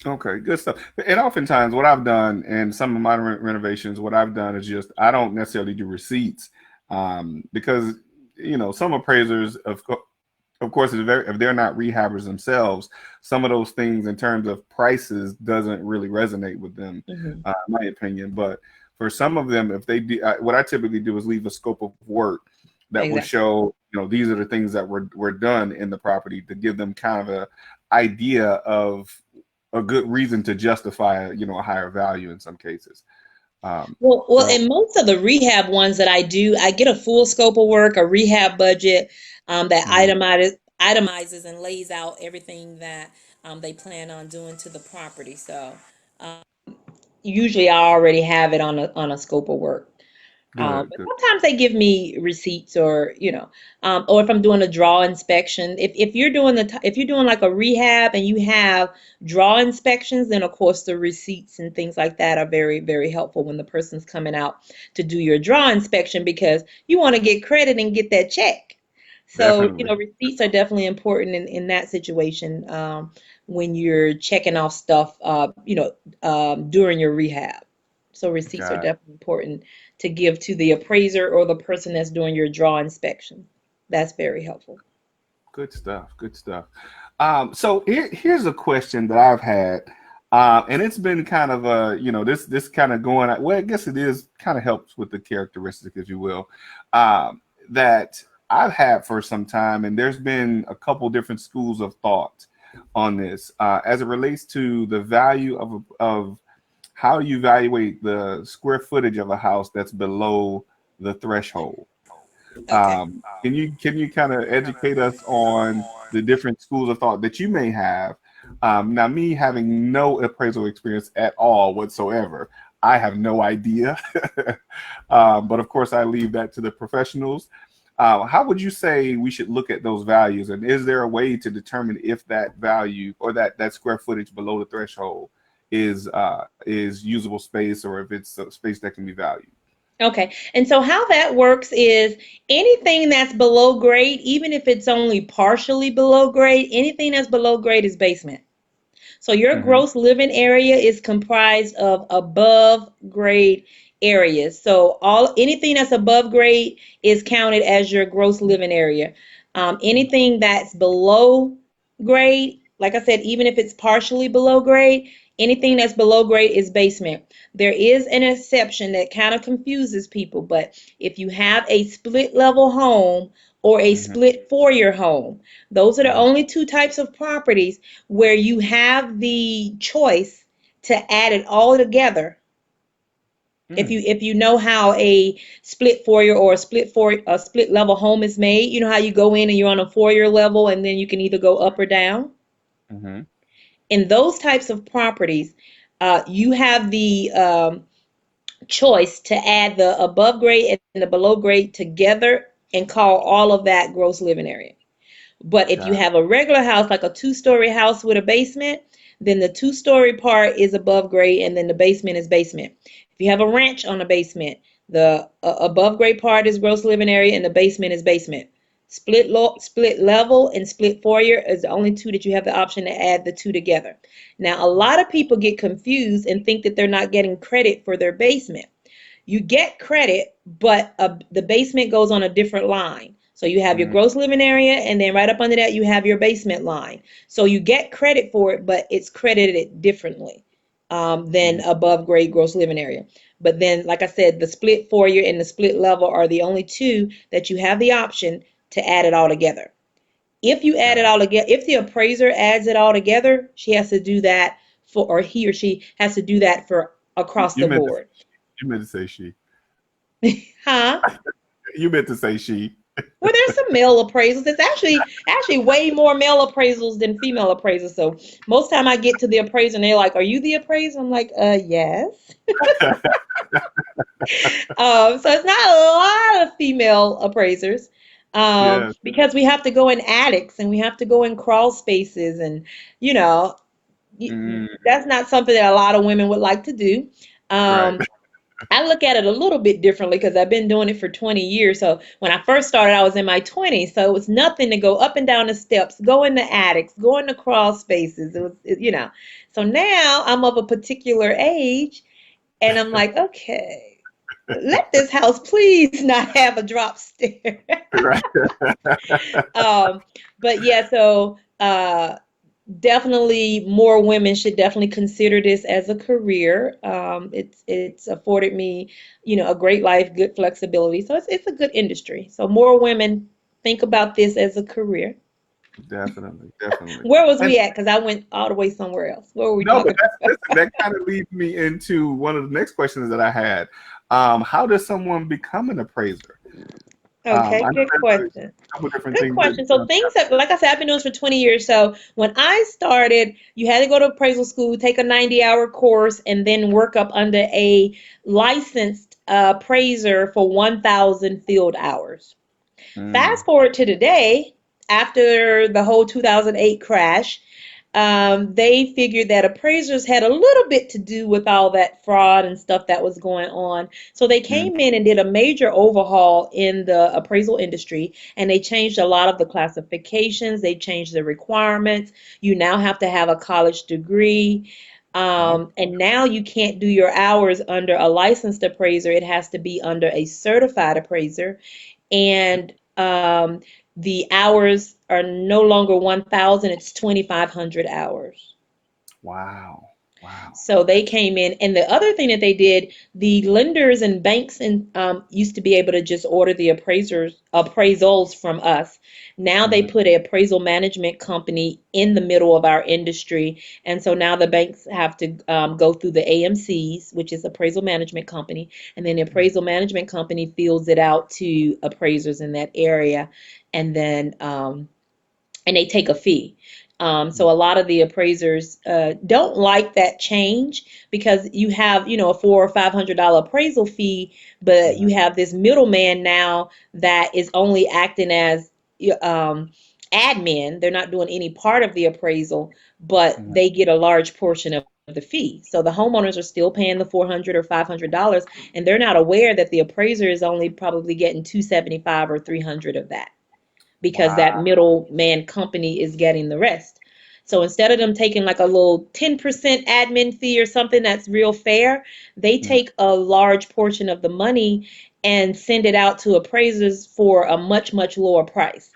Speaker 1: Okay, good stuff. And oftentimes, what I've done in some of my renovations, what I've done is just I don't necessarily do receipts, because some appraisers, of course, if they're not rehabbers themselves, some of those things in terms of prices doesn't really resonate with them, in my opinion. But for some of them, if they do, what I typically do is leave a scope of work that will show, these are the things that were done in the property to give them kind of a idea of a good reason to justify, a higher value in some cases.
Speaker 2: In most of the rehab ones that I do, I get a full scope of work, a rehab budget, that itemizes and lays out everything that they plan on doing to the property. So usually I already have it on a scope of work. But sometimes they give me receipts, or or if I'm doing a draw inspection. If you're doing like a rehab and you have draw inspections, then of course the receipts and things like that are very, very helpful when the person's coming out to do your draw inspection, because you want to get credit and get that check. So receipts are definitely important in that situation, when you're checking off stuff, during your rehab. So receipts are definitely important to give to the appraiser or the person that's doing your draw inspection. That's very helpful.
Speaker 1: Good stuff. Good stuff. So here's a question that I've had, and it's been kind of this kind of going. Well, I guess it is kind of helps with the characteristics, if you will, that I've had for some time, and there's been a couple different schools of thought on this, as it relates to the value of how you evaluate the square footage of a house that's below the threshold. Can you kind of educate us on the different schools of thought that you may have? Now, me having no appraisal experience at all whatsoever, I have no idea. But of course, I leave that to the professionals. How would you say we should look at those values? And is there a way to determine if that value or that square footage below the threshold is usable space, or if it's a space that can be valued?
Speaker 2: Okay. And so how that works is anything that's below grade, even if it's only partially below grade, anything that's below grade is basement. So your gross living area is comprised of above grade areas. So anything that's above grade is counted as your gross living area. Anything that's below grade, like I said, even if it's partially below grade, anything that's below grade is basement. There is an exception that kind of confuses people, but if you have a split level home or a
Speaker 1: Mm-hmm.
Speaker 2: split four-year home. Those are the
Speaker 1: Mm-hmm.
Speaker 2: only two types of properties where you have the choice to add it all together. If you know how a split four-year or a split level home is made, you know how you go in and you're on a four-year level and then you can either go up or down.
Speaker 1: Mm-hmm.
Speaker 2: In those types of properties, you have the choice to add the above grade and the below grade together and call all of that gross living area. But if you
Speaker 1: Got
Speaker 2: have a regular house, like a two-story house with a basement, then the two-story part is above grade and then the basement is basement. If you have a ranch on a basement, the above grade part is gross living area and the basement is basement. Split level and split foyer is the only two that you have the option to add the two together. Now, a lot of people get confused and think that they're not getting credit for their basement. You get credit, but the basement goes on a different line. So you have your
Speaker 1: mm-hmm.
Speaker 2: gross living area, and then right up under that, you have your basement line. So you get credit for it, but it's credited differently than above grade gross living area. But then, like I said, the split foyer and the split level are the only two that you have the option to add it all together. If you add it
Speaker 1: Got
Speaker 2: all together, if the appraiser adds it all together, she has to do that for, or he or she has to do that for across
Speaker 1: you
Speaker 2: the
Speaker 1: meant to
Speaker 2: board.
Speaker 1: you meant to say she.
Speaker 2: Huh?
Speaker 1: You meant to say she.
Speaker 2: Well, there's some male appraisals. It's actually way more male appraisals than female appraisals. So most time I get to the appraiser and they're like, "Are you the appraiser?" I'm like, yes." So it's not a lot of female appraisers
Speaker 1: Yeah.
Speaker 2: because we have to go in attics and we have to go in crawl spaces and you know
Speaker 1: Mm,
Speaker 2: that's not something that a lot of women would like to do.
Speaker 1: right.
Speaker 2: Um, I look at it a little bit differently because I've been doing it for 20 years. So when I first started, I was in my 20s. So it was nothing to go up and down the steps, go in the attics, go in the crawl spaces. It was, So now I'm of a particular age and I'm like, okay, let this house please not have a drop stair.
Speaker 1: Right.
Speaker 2: um, but yeah, so definitely more women should definitely consider this as a career. It's afforded me, a great life, good flexibility. So it's a good industry. So more women think about this as a career.
Speaker 1: Definitely, definitely.
Speaker 2: Where was
Speaker 1: And
Speaker 2: we at? Because I went all the way somewhere else. What were we
Speaker 1: no, but
Speaker 2: talking
Speaker 1: that's
Speaker 2: about?
Speaker 1: listen, that kind of leads me into one of the next questions that I had. How does someone become an appraiser?
Speaker 2: Okay,
Speaker 1: I know
Speaker 2: good
Speaker 1: there's
Speaker 2: question.
Speaker 1: a couple different
Speaker 2: Good
Speaker 1: things that
Speaker 2: question. So things that, like I said, I've been doing this for 20 years. So when I started, you had to go to appraisal school, take a 90-hour course, and then work up under a licensed appraiser for 1,000 field hours.
Speaker 1: mm,
Speaker 2: Fast forward to today, after the whole 2008 crash, they figured that appraisers had a little bit to do with all that fraud and stuff that was going on. So they
Speaker 1: mm,
Speaker 2: came in and did a major overhaul in the appraisal industry, and they changed a lot of the classifications. They changed the requirements. You now have to have a college degree.
Speaker 1: oh,
Speaker 2: And now you can't do your hours under a licensed appraiser. It has to be under a certified appraiser. And the hours are no longer 1,000, it's 2,500 hours.
Speaker 1: wow, wow.
Speaker 2: So they came in, and the other thing that they did, the lenders and banks and used to be able to just order the appraisals from us. Now they
Speaker 1: Mhm,
Speaker 2: put an appraisal management company in the middle of our industry, and so now the banks have to go through the AMCs, which is appraisal management company, and then the appraisal management company fields it out to appraisers in that area, and then and they take a fee.
Speaker 1: mhm,
Speaker 2: So a lot of the appraisers don't like that change because you have, a $400 or $500 appraisal fee, but
Speaker 1: mhm,
Speaker 2: you have this middleman now that is only acting as um, admin. They're not doing any part of the appraisal, but
Speaker 1: mhm.
Speaker 2: they get a large portion of the fee. So the homeowners are still paying the $400 or $500, and they're not aware that the appraiser is only probably getting 275 or 300 of that because that
Speaker 1: Wow.
Speaker 2: middleman company is getting the rest. So instead of them taking like a little 10% admin fee or something that's real fair, they
Speaker 1: Mhm,
Speaker 2: take a large portion of the money and send it out to appraisers for a much, much lower price.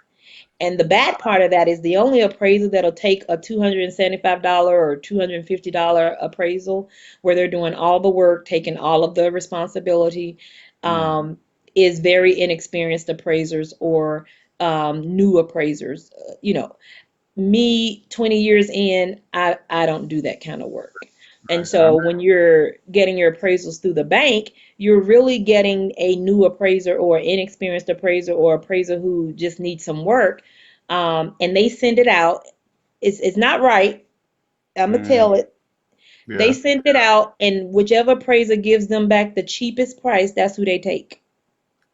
Speaker 2: And the bad part of that is the only appraiser that'll take a $275 or $250 appraisal where they're doing all the work, taking all of the responsibility,
Speaker 1: mm,
Speaker 2: is very inexperienced appraisers or new appraisers. Me 20 years in, I don't do that kind of work. And
Speaker 1: Right.
Speaker 2: so when you're getting your appraisals through the bank, you're really getting a new appraiser or inexperienced appraiser or appraiser who just needs some work. And they send it out. It's not right. I'm gonna
Speaker 1: Mm,
Speaker 2: tell it. They
Speaker 1: yeah.
Speaker 2: send it out, and whichever appraiser gives them back the cheapest price, that's who they take.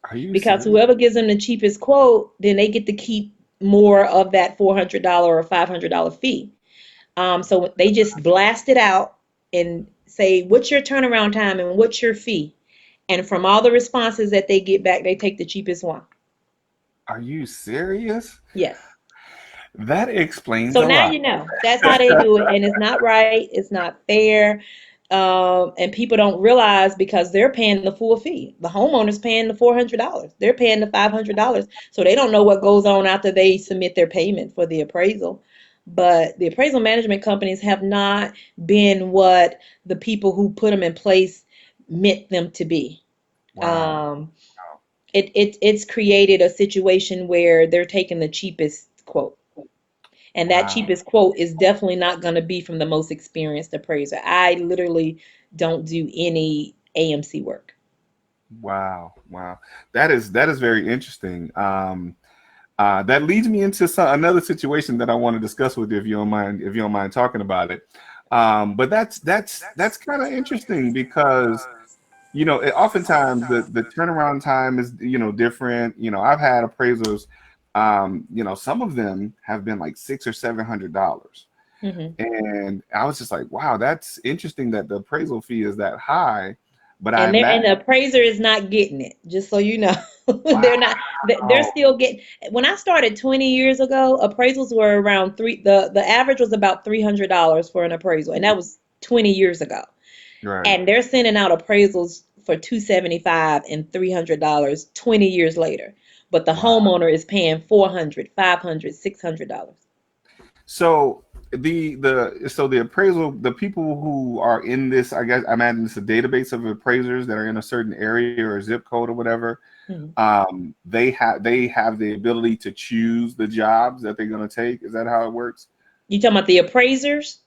Speaker 1: Are you
Speaker 2: Because
Speaker 1: serious?
Speaker 2: whoever gives them the cheapest quote, then they get to keep more of that $400 or $500 fee. So they just blast it out and say, what's your turnaround time and what's your fee? And from all the responses that they get back, they take the cheapest one.
Speaker 1: Are you serious?
Speaker 2: Yes.
Speaker 1: That explains
Speaker 2: So
Speaker 1: a
Speaker 2: now
Speaker 1: lot.
Speaker 2: you know that's how they do it, and it's not right, it's not fair, and people don't realize because they're paying the full fee. The homeowner's paying the $400, they're paying the $500, so they don't know what goes on after they submit their payment for the appraisal. But the appraisal management companies have not been what the people who put them in place meant them to be.
Speaker 1: Wow.
Speaker 2: Um, it's created a situation where they're taking the cheapest quote. And that
Speaker 1: Wow.
Speaker 2: cheapest quote is definitely not going to be from the most experienced appraiser. I literally don't do any AMC work.
Speaker 1: Wow. Wow. That is very interesting. That leads me into another situation that I want to discuss with you, if you don't mind, talking about it. But that's kind of interesting because oftentimes the turnaround time is different. I've had appraisals. Some of them have been like $600 or $700,
Speaker 2: Hmm.
Speaker 1: and I was just like, wow, that's interesting that the appraisal fee is that high. But I
Speaker 2: And
Speaker 1: imagine,
Speaker 2: the appraiser is not getting it, just so you know. They're not, they're
Speaker 1: wow,
Speaker 2: still getting. When I started 20 years ago, appraisals were around the average was about $300 for an appraisal, and that was 20 years ago.
Speaker 1: right,
Speaker 2: And they're sending out appraisals for 275 and $300 20 years later. But the
Speaker 1: wow.
Speaker 2: homeowner is paying 400, 500, $600.
Speaker 1: So the appraisal, the people who are in this, I guess I imagine it's a database of appraisers that are in a certain area or zip code or whatever.
Speaker 2: Mhm.
Speaker 1: They have the ability to choose the jobs that they're going to take. Is that how it works?
Speaker 2: You talking about the appraisers?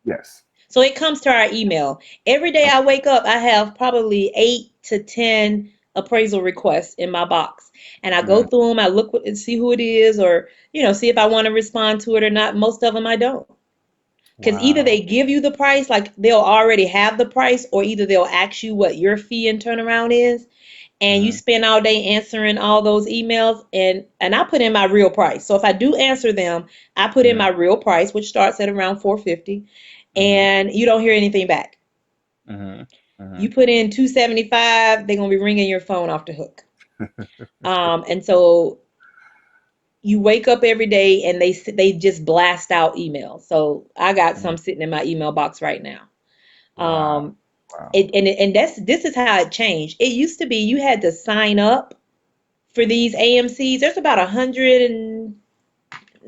Speaker 1: Yes.
Speaker 2: So it comes to our email. Every day I wake up, I have probably 8 to 10 appraisal requests in my box. And I go
Speaker 1: Mhm.
Speaker 2: through them, I look and see who it is, or, see if I want to respond to it or not. Most of them I don't. Because either
Speaker 1: Wow.
Speaker 2: they give you the price, like they'll already have the price, or either they'll ask you what your fee and turnaround is, and you
Speaker 1: Mhm.
Speaker 2: spend all day answering all those emails, and I put in my real price. So if I do answer them, I put in
Speaker 1: Mhm.
Speaker 2: my real price, which starts at around 450,
Speaker 1: Mhm.
Speaker 2: and you don't hear anything back.
Speaker 1: Mhm.
Speaker 2: You
Speaker 1: Mhm.
Speaker 2: put in 275, they're gonna be ringing your phone off the hook. And so you wake up every day and they just blast out emails. So I got some
Speaker 1: Mhm.
Speaker 2: sitting in my email box right now.
Speaker 1: Wow.
Speaker 2: Um,
Speaker 1: Wow.
Speaker 2: and this is how it changed. It used to be you had to sign up for these AMCs. There's about 100 and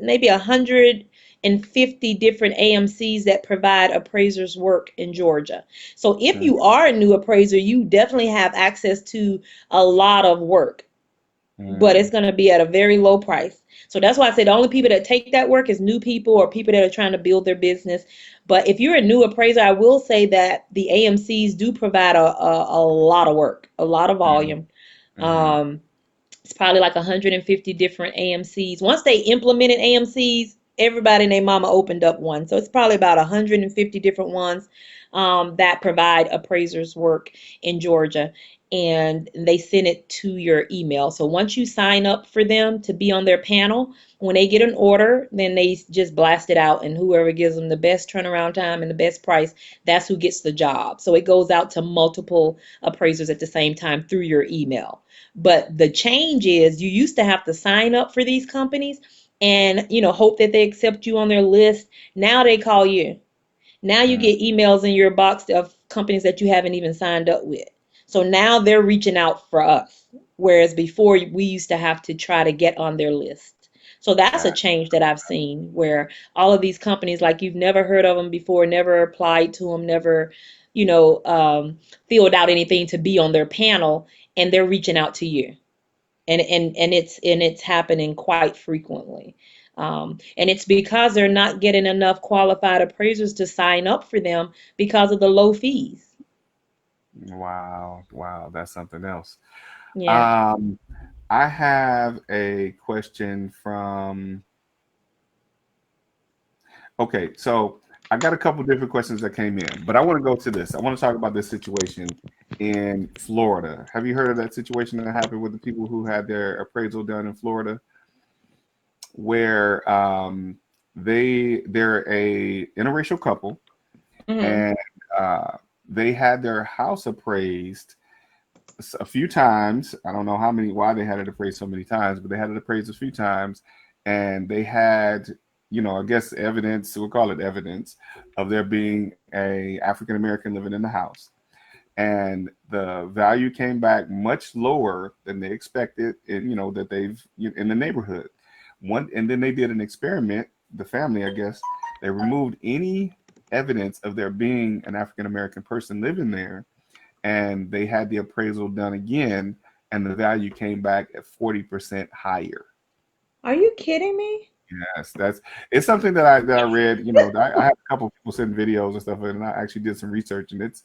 Speaker 2: maybe 150 different AMCs that provide appraisers work in Georgia. So if
Speaker 1: Mhm.
Speaker 2: you are a new appraiser, you definitely have access to a lot of work, but it's
Speaker 1: Mhm.
Speaker 2: going to be at a very low price. So that's why I say the only people that take that work is new people or people that are trying to build their business. But if you're a new appraiser, I will say that the AMCs do provide a lot of work, a lot of
Speaker 1: Mhm.
Speaker 2: volume.
Speaker 1: Mhm.
Speaker 2: Um, it's probably like 150 different AMCs. Once they implemented AMCs, everybody and their mama opened up one. So it's probably about 150 different ones that provide appraisers work in Georgia. And they send it to your email. So once you sign up for them to be on their panel, when they get an order, then they just blast it out, and whoever gives them the best turnaround time and the best price, that's who gets the job. So it goes out to multiple appraisers at the same time through your email. But the change is you used to have to sign up for these companies and hope that they accept you on their list. Now they call you. Now you
Speaker 1: Mhm.
Speaker 2: get emails in your box of companies that you haven't even signed up with. So now they're reaching out for us, whereas before we used to have to try to get on their list. So that's a
Speaker 1: Got
Speaker 2: change that I've seen where all of these companies, like you've never heard of them before, never applied to them, never, you know, um, filled out anything to be on their panel, and they're reaching out to you. and it's happening quite frequently. And it's because they're not getting enough qualified appraisers to sign up for them because of the low fees.
Speaker 1: Wow, wow, that's something else.
Speaker 2: Yeah.
Speaker 1: Um, I have a question from. Okay, so I got a couple different questions that came in, but I want to go to this. I want to talk about this situation in Florida. Have you heard of that situation that happened with the people who had their appraisal done in Florida, where they're a interracial couple,
Speaker 2: Hmm.
Speaker 1: and uh, they had their house appraised a few times. I don't know how many, why they had it appraised so many times, but they had it appraised a few times, and they had, I guess evidence. We'll call it evidence of there being a African American living in the house, and the value came back much lower than they expected, and that they've in the neighborhood. And then they did an experiment. The family, I guess, they removed any evidence of there being an African American person living there, and they had the appraisal done again, and the value came back at 40% higher.
Speaker 2: Are you kidding me?
Speaker 1: Yes, that's it's something that I read. I have a couple of people send videos and stuff, and I actually did some research, and it's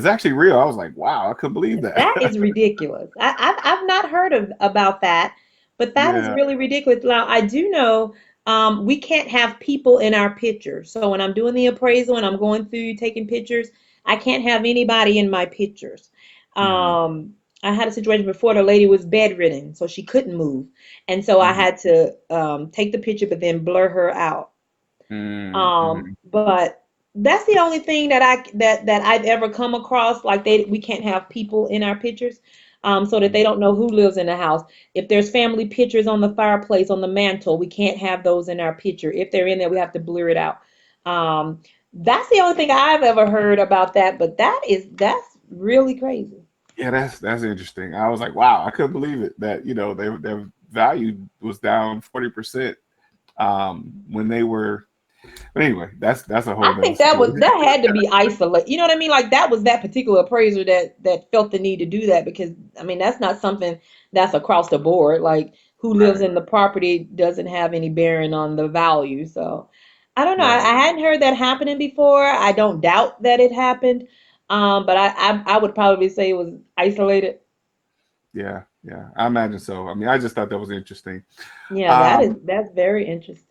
Speaker 1: actually real. I was like, wow, I couldn't believe that.
Speaker 2: That is ridiculous. I've not heard of about that, but that is
Speaker 1: Yeah.
Speaker 2: really ridiculous. Now, I do know we can't have people in our picture. So when I'm doing the appraisal and I'm going through taking pictures, I can't have anybody in my pictures.
Speaker 1: Hmm.
Speaker 2: I had a situation before the lady was bedridden, so she couldn't move. And so I
Speaker 1: Hmm.
Speaker 2: had to take the picture, but then blur her out.
Speaker 1: Hmm.
Speaker 2: But that's the only thing that I've ever come across. Like we can't have people in our pictures, so that they don't know who lives in the house. If there's family pictures on the fireplace on the mantle, we can't have those in our picture. If they're in there, we have to blur it out. Um, that's the only thing I've ever heard about that. But that's really crazy.
Speaker 1: Yeah, that's interesting. I was like, wow, I couldn't believe it that their value was down 40% when they were. But anyway, that's a whole
Speaker 2: I
Speaker 1: nother
Speaker 2: think that was
Speaker 1: story.
Speaker 2: that had to be isolated. You know what I mean? Like that was that particular appraiser that felt the need to do that because I mean that's not something that's across the board. Like who lives
Speaker 1: Right.
Speaker 2: in the property doesn't have any bearing on the value. So I don't know.
Speaker 1: Right.
Speaker 2: I hadn't heard that happening before. I don't doubt that it happened. But I would probably say it was isolated.
Speaker 1: Yeah. Yeah. I imagine so. I mean, I just thought that was interesting.
Speaker 2: Yeah,
Speaker 1: Um,
Speaker 2: that's very interesting.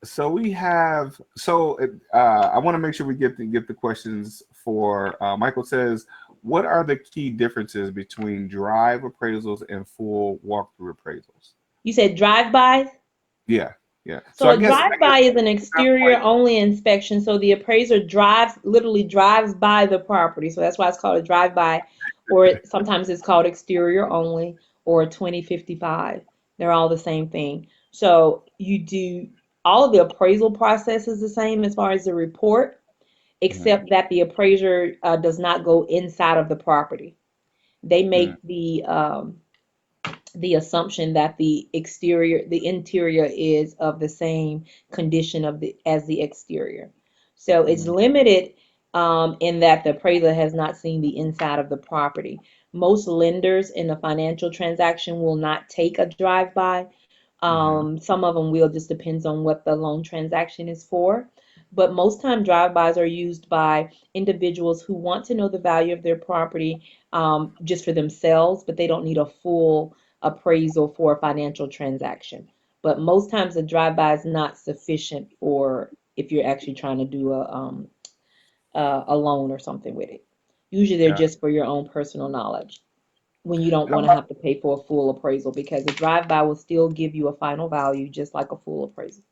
Speaker 1: so we have I want to make sure we get the questions for Michael says, what are the key differences between drive appraisals and full walkthrough appraisals?
Speaker 2: You said drive-bys?
Speaker 1: Yeah, yeah. So
Speaker 2: So
Speaker 1: I
Speaker 2: a
Speaker 1: guess
Speaker 2: drive-by is an
Speaker 1: not
Speaker 2: exterior
Speaker 1: quite.
Speaker 2: only inspection. So the appraiser literally drives by the property. So that's why it's called a drive-by, or sometimes it's called exterior only or a 2055. They're all the same thing. So you do all of the appraisal process is the same as far as the report,
Speaker 1: Mhm,
Speaker 2: except that the appraiser does not go inside of the property. They
Speaker 1: mhm,
Speaker 2: make the assumption that the interior is of the same condition of the as the exterior. So it's
Speaker 1: mhm,
Speaker 2: limited in that the appraiser has not seen the inside of the property. Most lenders in a financial transaction will not take a drive-by.
Speaker 1: mhm,
Speaker 2: Some of them will, just depends on what the loan transaction is for. But most time drive-bys are used by individuals who want to know the value of their property just for themselves, but they don't need a full appraisal for a financial transaction. But most times a drive-by is not sufficient for if you're actually trying to do a loan or something with it. Usually they're
Speaker 1: got
Speaker 2: just for your own personal knowledge when you don't
Speaker 1: How
Speaker 2: want to
Speaker 1: about
Speaker 2: have to pay for a full appraisal because a drive-by will still give you a final value just like a full appraisal.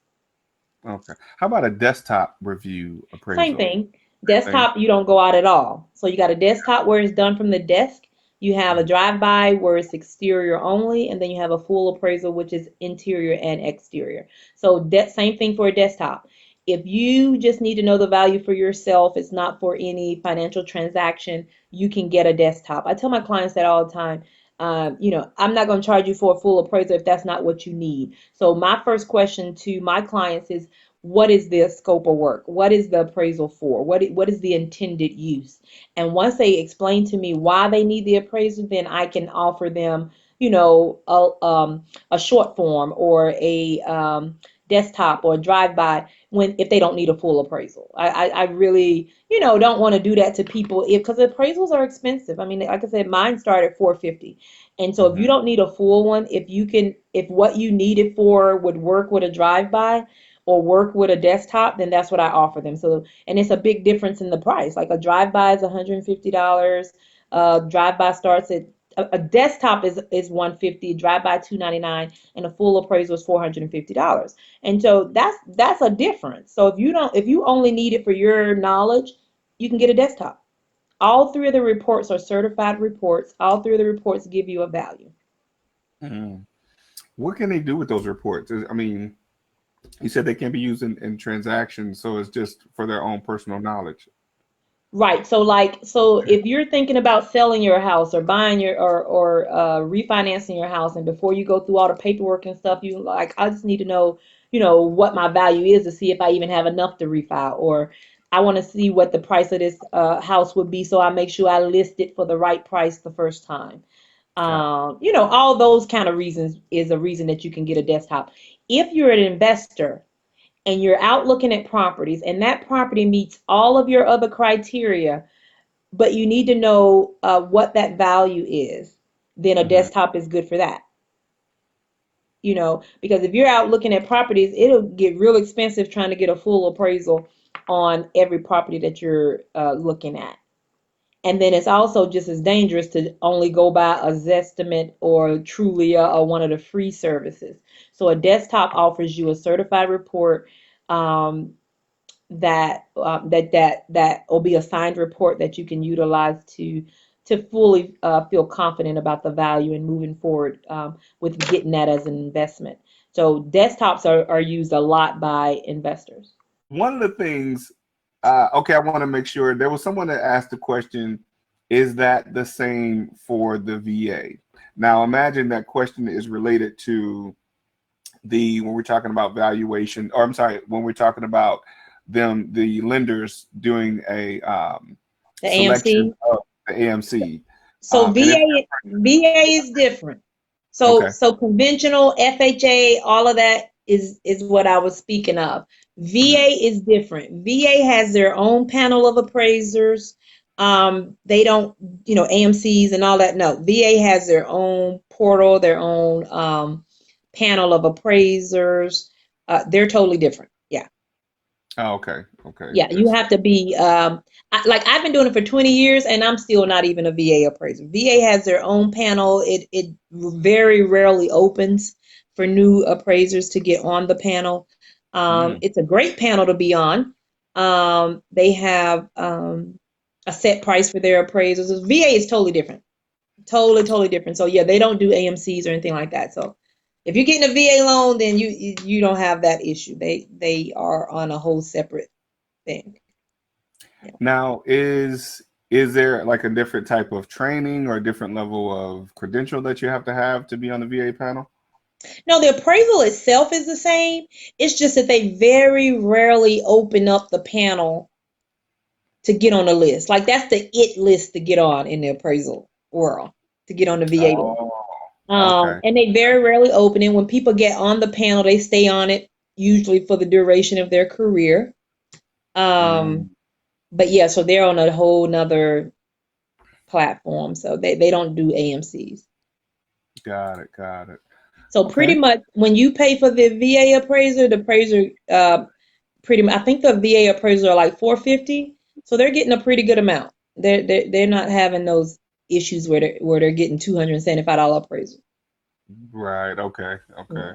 Speaker 1: okay? How about a desktop review
Speaker 2: Same
Speaker 1: appraisal?
Speaker 2: thing.
Speaker 1: Same thing.
Speaker 2: Desktop, you don't go out at all. So you got a desktop where it's done from the desk. You have a
Speaker 1: Mhm,
Speaker 2: drive-by where it's exterior only, and then you have a full appraisal, which is interior and exterior. So that same thing for a desktop. If you just need to know the value for yourself, it's not for any financial transaction, you can get a desktop. I tell my clients that all the time. I'm not going to charge you for a full appraisal if that's not what you need. So my first question to my clients is, what is the scope of work? What is the appraisal for? What is the intended use? And once they explain to me why they need the appraisal, then I can offer them a short form or a desktop or a drive-by when if they don't need a full appraisal. I really, don't want to do that to people because appraisals are expensive. I mean, like I said, mine started at 450. And so if you don't need a full one, if what you need it for would work with a drive-by or work with a desktop, then that's what I offer them. So, and it's a big difference in the price. Like a drive-by is $150. Drive-by starts at a desktop is 150, drive-by 299, and a full appraisal is $450. And so that's a difference. So if you only need it for your knowledge, you can get a desktop. All three of the reports are certified reports. All three of the reports give you a value.
Speaker 1: Mm. What can they do with those reports? I mean, you said they can be used in transactions, so it's just for their own personal knowledge.
Speaker 2: Right. So if you're thinking about selling your house or buying or refinancing your house, and before you go through all the paperwork and stuff, you like, I just need to know, what my value is to see if I even have enough to refi, or I want to see what the price of this house would be, so I make sure I list it for the right price the first time.
Speaker 1: Got
Speaker 2: All those kind of reasons is a reason that you can get a desktop. If you're an investor and you're out looking at properties and that property meets all of your other criteria, but you need to know what that value is, then a
Speaker 1: it.
Speaker 2: desktop is good for that. Because if you're out looking at properties, it'll get real expensive trying to get a full appraisal on every property that you're looking at. And then it's also just as dangerous to only go by a Zestimate or Trulia or one of the free services. So a desktop offers you a certified report, um, that will be a signed report that you can utilize to fully feel confident about the value and moving forward with getting that as an investment. So desktops are used a lot by investors.
Speaker 1: One of the things, okay, I want to make sure there was someone that asked the question, is that the same for the VA? Now, imagine that question is related to when we're talking about valuation, or I'm sorry, when we're talking about the lenders doing a
Speaker 2: The
Speaker 1: selection
Speaker 2: AMC.
Speaker 1: of the AMC.
Speaker 2: So
Speaker 1: And if
Speaker 2: VA is different. So
Speaker 1: okay,
Speaker 2: so conventional FHA, all of that is what I was speaking of. VA is different. VA has their own panel of appraisers. They don't, AMCs and all that. No, VA has their own portal, their own panel of appraisers. They're totally different. Yeah.
Speaker 1: oh, okay, okay,
Speaker 2: Yeah, you
Speaker 1: just
Speaker 2: have to be like I've been doing it for 20 years and I'm still not even a VA appraiser. VA has their own panel. It very rarely opens for new appraisers to get on the panel.
Speaker 1: mm,
Speaker 2: It's a great panel to be on. They have a set price for their appraisers. VA is totally different. Totally different. So yeah, they don't do AMCs or anything like that. So if you're getting a VA loan, then you don't have that issue. They are on a whole separate thing. Yeah.
Speaker 1: now is there like a different type of training or a different level of credential that you have to be on the VA panel?
Speaker 2: No, the appraisal itself is the same. It's just that they very rarely open up the panel to get on the list. Like that's the it list to get on in the appraisal world, to get on the VA list.
Speaker 1: Oh, okay.
Speaker 2: And they very rarely open it. When people get on the panel, they stay on it usually for the duration of their career.
Speaker 1: Mm,
Speaker 2: But yeah, so they're on a whole nother platform. So they don't do AMCs.
Speaker 1: got it, got it.
Speaker 2: So pretty
Speaker 1: Okay.
Speaker 2: much when you pay for the VA appraiser, the appraiser pretty much, I think the VA appraiser are like 450. So they're getting a pretty good amount. They're not having those issues where they're getting $275 appraisal.
Speaker 1: Right. Okay. Okay.
Speaker 2: Yeah.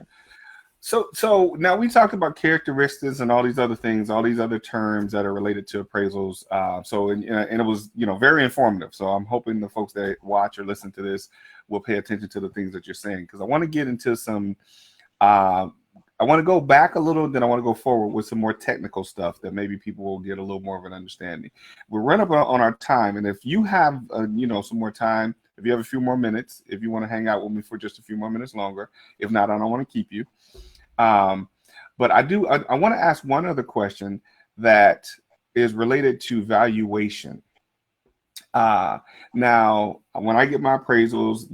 Speaker 1: So now we talked about characteristics and all these other things, all these other terms that are related to appraisals. And it was very informative. So I'm hoping the folks that watch or listen to this will pay attention to the things that you're saying, because I want to get into some. I want to go back a little, then I want to go forward with some more technical stuff that maybe people will get a little more of an understanding. We're running up on our time, and if you have some more time, if you have a few more minutes, if you want to hang out with me for just a few more minutes longer, if not, I don't want to keep you. But I want to ask one other question that is related to valuation. Now, when I get my appraisals,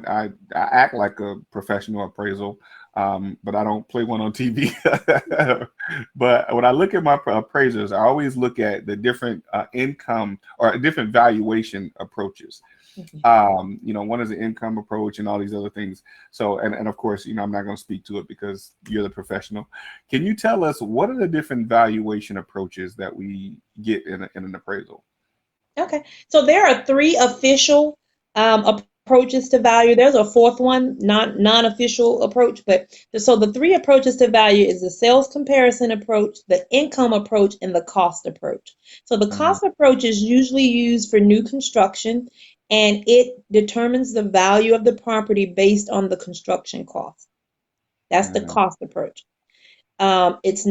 Speaker 1: I act like a professional appraisal, but I don't play one on TV. But when I look at my appraisers, I always look at the different income or different valuation approaches.
Speaker 2: Mhm.
Speaker 1: One is the income approach and all these other things. So, and of course, I'm not going to speak to it because you're the professional. Can you tell us what are the different valuation approaches that we get in an appraisal?
Speaker 2: Okay, so there are three official approaches to value. There's a fourth one, non-official approach, but so the three approaches to value is the sales comparison approach, the income approach, and the cost approach. So the
Speaker 1: Mhm.
Speaker 2: cost approach is usually used for new construction, and it determines the value of the property based on the construction cost. That's the
Speaker 1: Mhm.
Speaker 2: cost approach. It's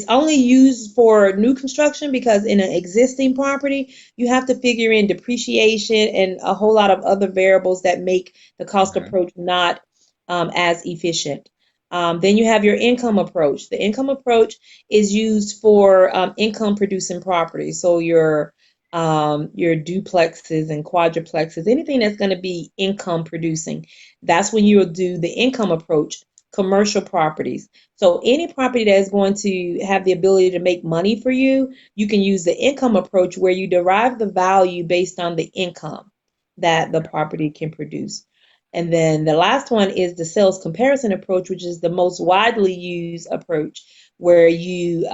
Speaker 2: only used for new construction because in an existing property, you have to figure in depreciation and a whole lot of other variables that make the cost
Speaker 1: Okay.
Speaker 2: approach not as efficient. Then you have your income approach. The income approach is used for income producing properties. So your duplexes and quadruplexes, anything that's going to be income producing. That's when you'll do the income approach. Commercial properties. So any property that is going to have the ability to make money for you, you can use the income approach where you derive the value based on the income that the property can produce. And then the last one is the sales comparison approach, which is the most widely used approach, where you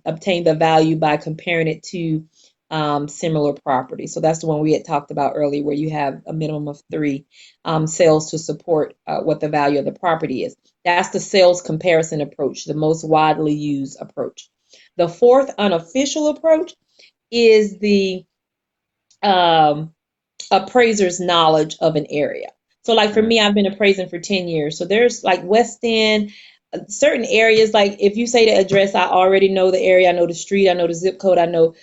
Speaker 2: obtain the value by comparing it to similar properties. So that's the one we had talked about earlier, where you have a minimum of three sales to support what the value of the property is. That's the sales comparison approach, the most widely used approach. The fourth unofficial approach is the um, appraiser's knowledge of an area. So, like for me,
Speaker 1: Mhm.
Speaker 2: I've been appraising for 10 years. So, there's like West End, certain areas, like if you say the address, I already know the area, I know the street, I know the zip code, I know,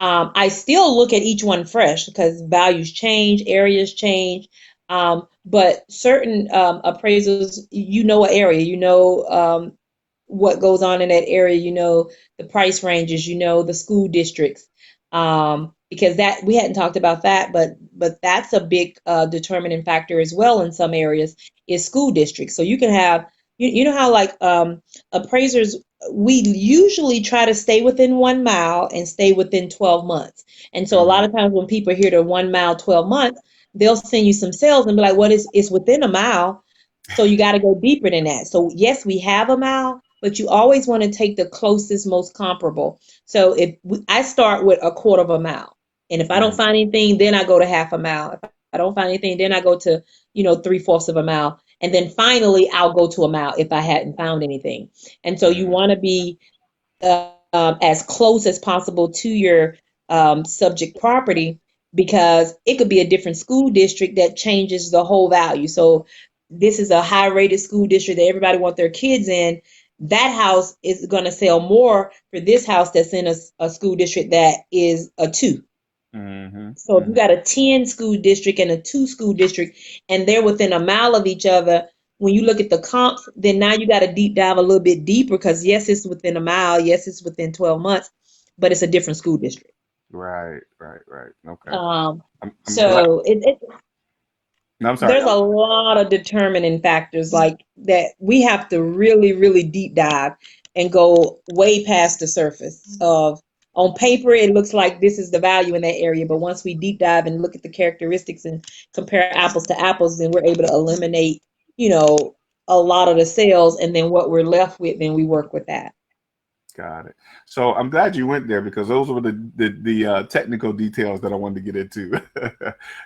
Speaker 2: I still look at each one fresh because values change, areas change. But certain appraisals, you know, an area, what goes on in that area, the price ranges, the school districts, because that we hadn't talked about that, but that's a big determining factor as well in some areas is school districts. So you can have, you know how like appraisers, we usually try to stay within 1 mile and stay within 12 months. And so a lot
Speaker 1: Mhm.
Speaker 2: of times when people hear the 1 mile, 12 months, they'll send you some sales and be like, what is it's within a mile. So you got to go deeper than that. So yes, we have a mile, but you always want to take the closest, most comparable. So I start with a quarter of a mile, and if I don't
Speaker 1: Mhm.
Speaker 2: find anything, then I go to half a mile. If I don't find anything, then I go to 3/4 of a mile, and then finally I'll go to a mile if I hadn't found anything. And so you
Speaker 1: Mhm.
Speaker 2: want to be as close as possible to your subject property because it could be a different school district that changes the whole value. So this is a high rated school district that everybody wants their kids in. That house is going to sell more for this house that's in a school district that is a 2.
Speaker 1: Mhm.
Speaker 2: So if you
Speaker 1: Mhm.
Speaker 2: got a 10 school district and a 2 school district and they're within a mile of each other, when you look at the comps, then now you got to deep dive a little bit deeper because yes, it's within a mile, yes, it's within 12 months, but it's a different school district.
Speaker 1: Right. Right. Right. Okay.
Speaker 2: Um,
Speaker 1: I'm glad.
Speaker 2: so
Speaker 1: No, I'm sorry.
Speaker 2: there's a lot of determining factors like that we have to really, really deep dive and go way past the surface of on paper it looks like this is the value in that area, but once we deep dive and look at the characteristics and compare apples to apples, then we're able to eliminate, you know, a lot of the sales, and then what we're left with, then we work with that.
Speaker 1: Got it. So I'm glad you went there because those were the technical details that I wanted to get into,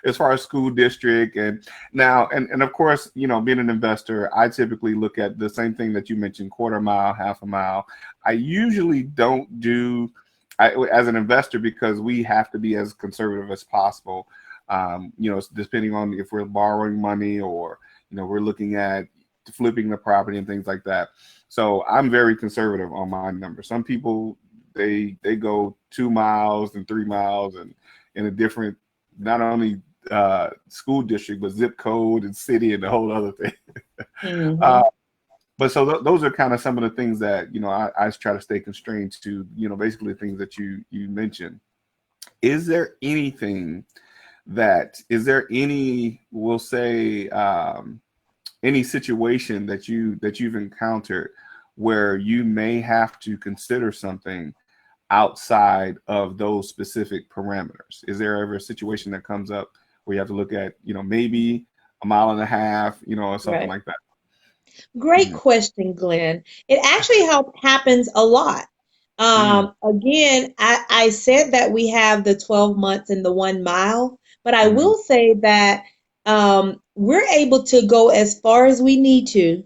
Speaker 1: as far as school district and now and of course being an investor, I typically look at the same thing that you mentioned, quarter mile, half a mile. I usually don't do as an investor because we have to be as conservative as possible. Depending on if we're borrowing money or we're looking at flipping the property and things like that. So I'm very conservative on my number. Some people they go 2 miles and 3 miles and in a different not only school district but zip code and city and the whole other thing. uh,
Speaker 2: Hmm.
Speaker 1: but so those are kind of some of the things that I try to stay constrained to. Basically the things that you mentioned. Is there anything is there any, we'll say, any situation that you've encountered where you may have to consider something outside of those specific parameters? Is there ever a situation that comes up where you have to look at, maybe a mile and a half, or something
Speaker 2: Right.
Speaker 1: like that?
Speaker 2: Great
Speaker 1: Mhm.
Speaker 2: question, Glenn. It actually happens a lot.
Speaker 1: Mm,
Speaker 2: Again, I said that we have the 12 months and the 1 mile, but I
Speaker 1: mhm,
Speaker 2: will say that we're able to go as far as we need to,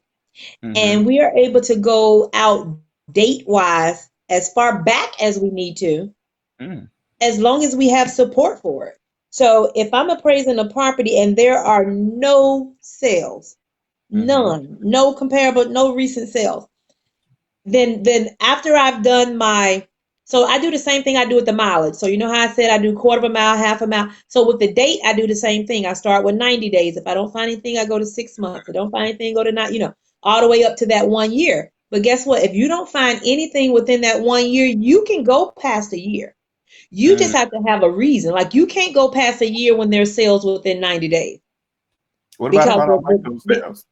Speaker 1: mhm,
Speaker 2: and we are able to go out date wise as far back as we need to,
Speaker 1: mm,
Speaker 2: as long as we have support for it. So if I'm appraising a property and there are no sales,
Speaker 1: mhm,
Speaker 2: none, no comparable, no recent sales, then after I've done my, so I do the same thing I do with the mileage. So you know how I said I do quarter of a mile, half a mile. So with the date, I do the same thing. I start with 90 days. If I don't find anything, I go to 6 months. If I don't find anything, go to not, all the way up to that 1 year. But guess what? If you don't find anything within that 1 year, you can go past a year. You just
Speaker 1: mm.
Speaker 2: have to have a reason. Like you can't go past a year when there's sales within 90 days
Speaker 1: What about if
Speaker 2: because
Speaker 1: I don't like those sales?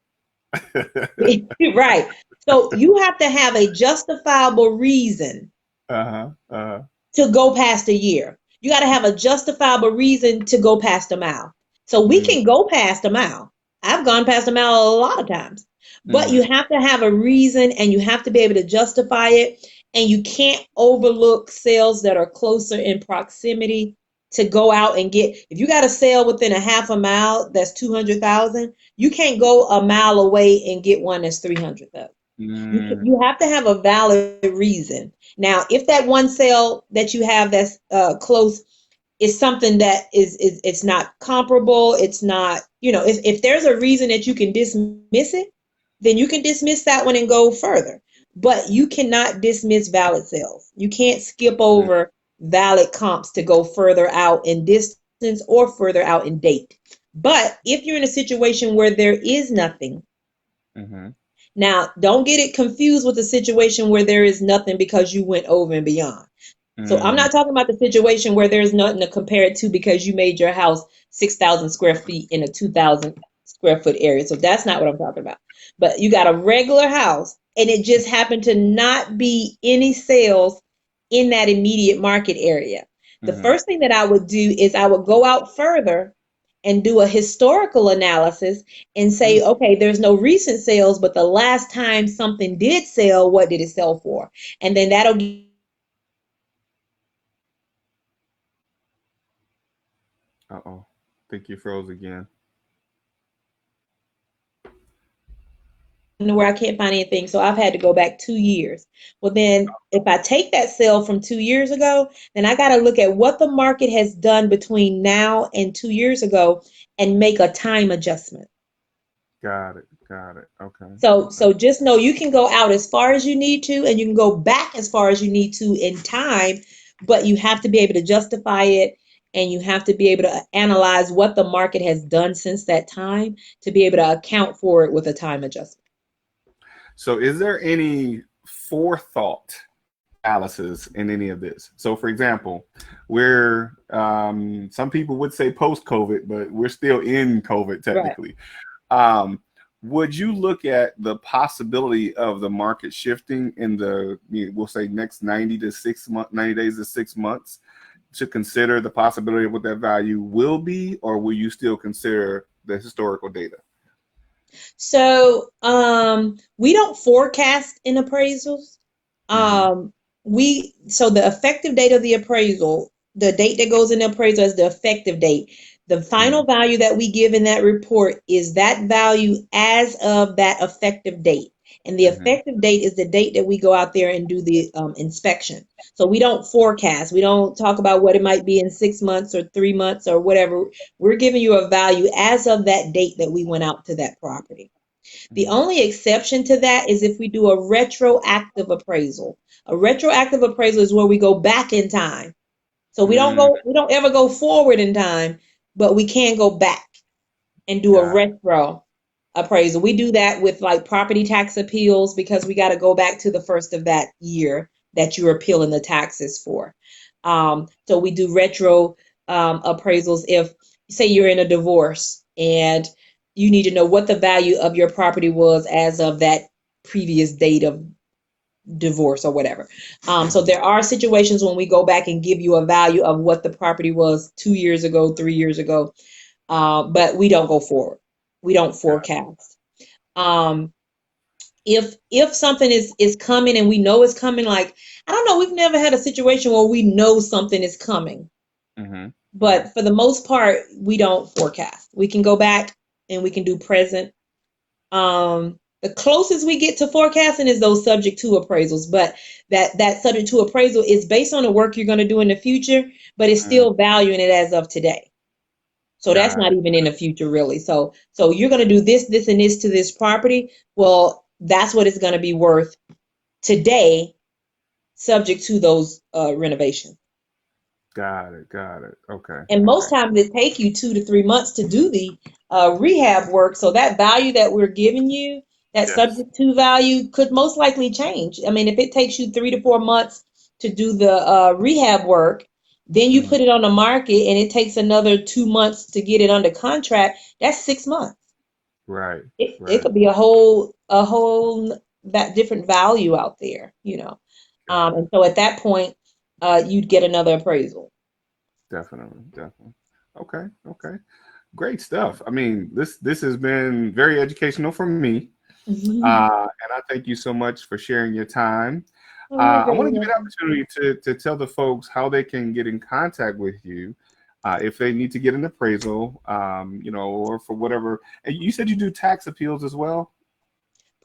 Speaker 2: right. So you have to have a justifiable reason
Speaker 1: Uh-huh. Uh-huh.
Speaker 2: to go past a year. You got to have a justifiable reason to go past a mile. So we
Speaker 1: Mm,
Speaker 2: can go past a mile. I've gone past a mile a lot of times, but you
Speaker 1: mhm,
Speaker 2: have to have a reason and you have to be able to justify it. And you can't overlook sales that are closer in proximity to go out and get. If you got a sale within a half a mile that's 200,000, you can't go a mile away and get one that's 300,000.
Speaker 1: mm,
Speaker 2: You have to have a valid reason. Now, if that one sale that you have that's close is something that is it's not comparable, it's not, if there's a reason that you can dismiss it, then you can dismiss that one and go further. But you cannot dismiss valid sales. You can't skip
Speaker 1: mm,
Speaker 2: over valid comps to go further out in distance or further out in date. But if you're in a situation where there is nothing,
Speaker 1: mhm,
Speaker 2: now, don't get it confused with the situation where there is nothing because you went over and beyond. So I'm
Speaker 1: mhm,
Speaker 2: not talking about the situation where there's nothing to compare it to because you made your house 6,000 square feet in a 2,000 square foot area. So that's not what I'm talking about. But you got a regular house and it just happened to not be any sales in that immediate market area. The
Speaker 1: mhm,
Speaker 2: first thing that I would do is I would go out further and do a historical analysis and
Speaker 1: mm.
Speaker 2: say, okay, there's no recent sales, but the last time something did sell, what did it sell for? And then that'll
Speaker 1: Uh-oh. Think you froze again.
Speaker 2: where I can't find anything. So I've had to go back 2 years. Well, then if I take that sale from 2 years ago, then I got to look at what the market has done between now and 2 years ago and make a time adjustment.
Speaker 1: Got it. Got it. Okay.
Speaker 2: So
Speaker 1: Okay.
Speaker 2: just know you can go out as far as you need to, and you can go back as far as you need to in time, but you have to be able to justify it, and you have to be able to analyze what the market has done since that time to be able to account for it with a time adjustment.
Speaker 1: So is there any forethought analysis in any of this? So for example, we're some people would say post-COVID, but we're still in COVID
Speaker 2: Right.
Speaker 1: technically. Um, would you look at the possibility of the market shifting in we'll say next 90 days to 6 months to consider the possibility of what that value will be, or will you still consider the historical data?
Speaker 2: So we don't forecast in appraisals.
Speaker 1: Mm-hmm.
Speaker 2: So the effective date of the appraisal, the date that goes in the appraisal is the effective date. The final value that we give in that report is that value as of that effective date. And the
Speaker 1: Mm-hmm.
Speaker 2: effective date is the date that we go out there and do the inspection. So we don't forecast. We don't talk about what it might be in 6 months or 3 months or whatever. We're giving you a value as of that date that we went out to that property. The
Speaker 1: Mm-hmm.
Speaker 2: only exception to that is if we do a retroactive appraisal. A retroactive appraisal is where we go back in time. So
Speaker 1: Mm,
Speaker 2: we don't ever go forward in time, but we can go back and do a
Speaker 1: got
Speaker 2: retro appraisal. We do that with like property tax appeals because we got to go back to the first of that year that you're appealing the taxes for. So we do retro appraisals. If say you're in a divorce and you need to know what the value of your property was as of that previous date of divorce or whatever. So there are situations when we go back and give you a value of what the property was 2 years ago, 3 years ago, but we don't go forward. We don't forecast. If something is coming and we know it's coming, like I don't know, we've never had a situation where we know something is coming. But for the most part, we don't forecast. We can go back and we can do present. The closest we get to forecasting is those subject to appraisals, but that subject to appraisal is based on the work you're going to do in the future, but it's still valuing it as of today. So that's not even in the future, really. So you're going to do this, this, and this to this property. Well, that's what it's going to be worth today, subject to those renovations.
Speaker 1: Got it. Okay.
Speaker 2: And most times it take you 2 to 3 months to do the rehab work. So that value that we're giving you, that subject to value, could most likely change. I mean, if it takes you 3 to 4 months to do the rehab work, then you put it on the market and it takes another 2 months to get it under contract, that's 6 months.
Speaker 1: Right.
Speaker 2: It could be a whole that different value out there, you know. And so at that point, you'd get another appraisal.
Speaker 1: Definitely. Okay. Great stuff. I mean, this has been very educational for me. And I thank you so much for sharing your time. I want to give you an opportunity to tell the folks how they can get in contact with you if they need to get an appraisal, or for whatever. And you said you do tax appeals as well?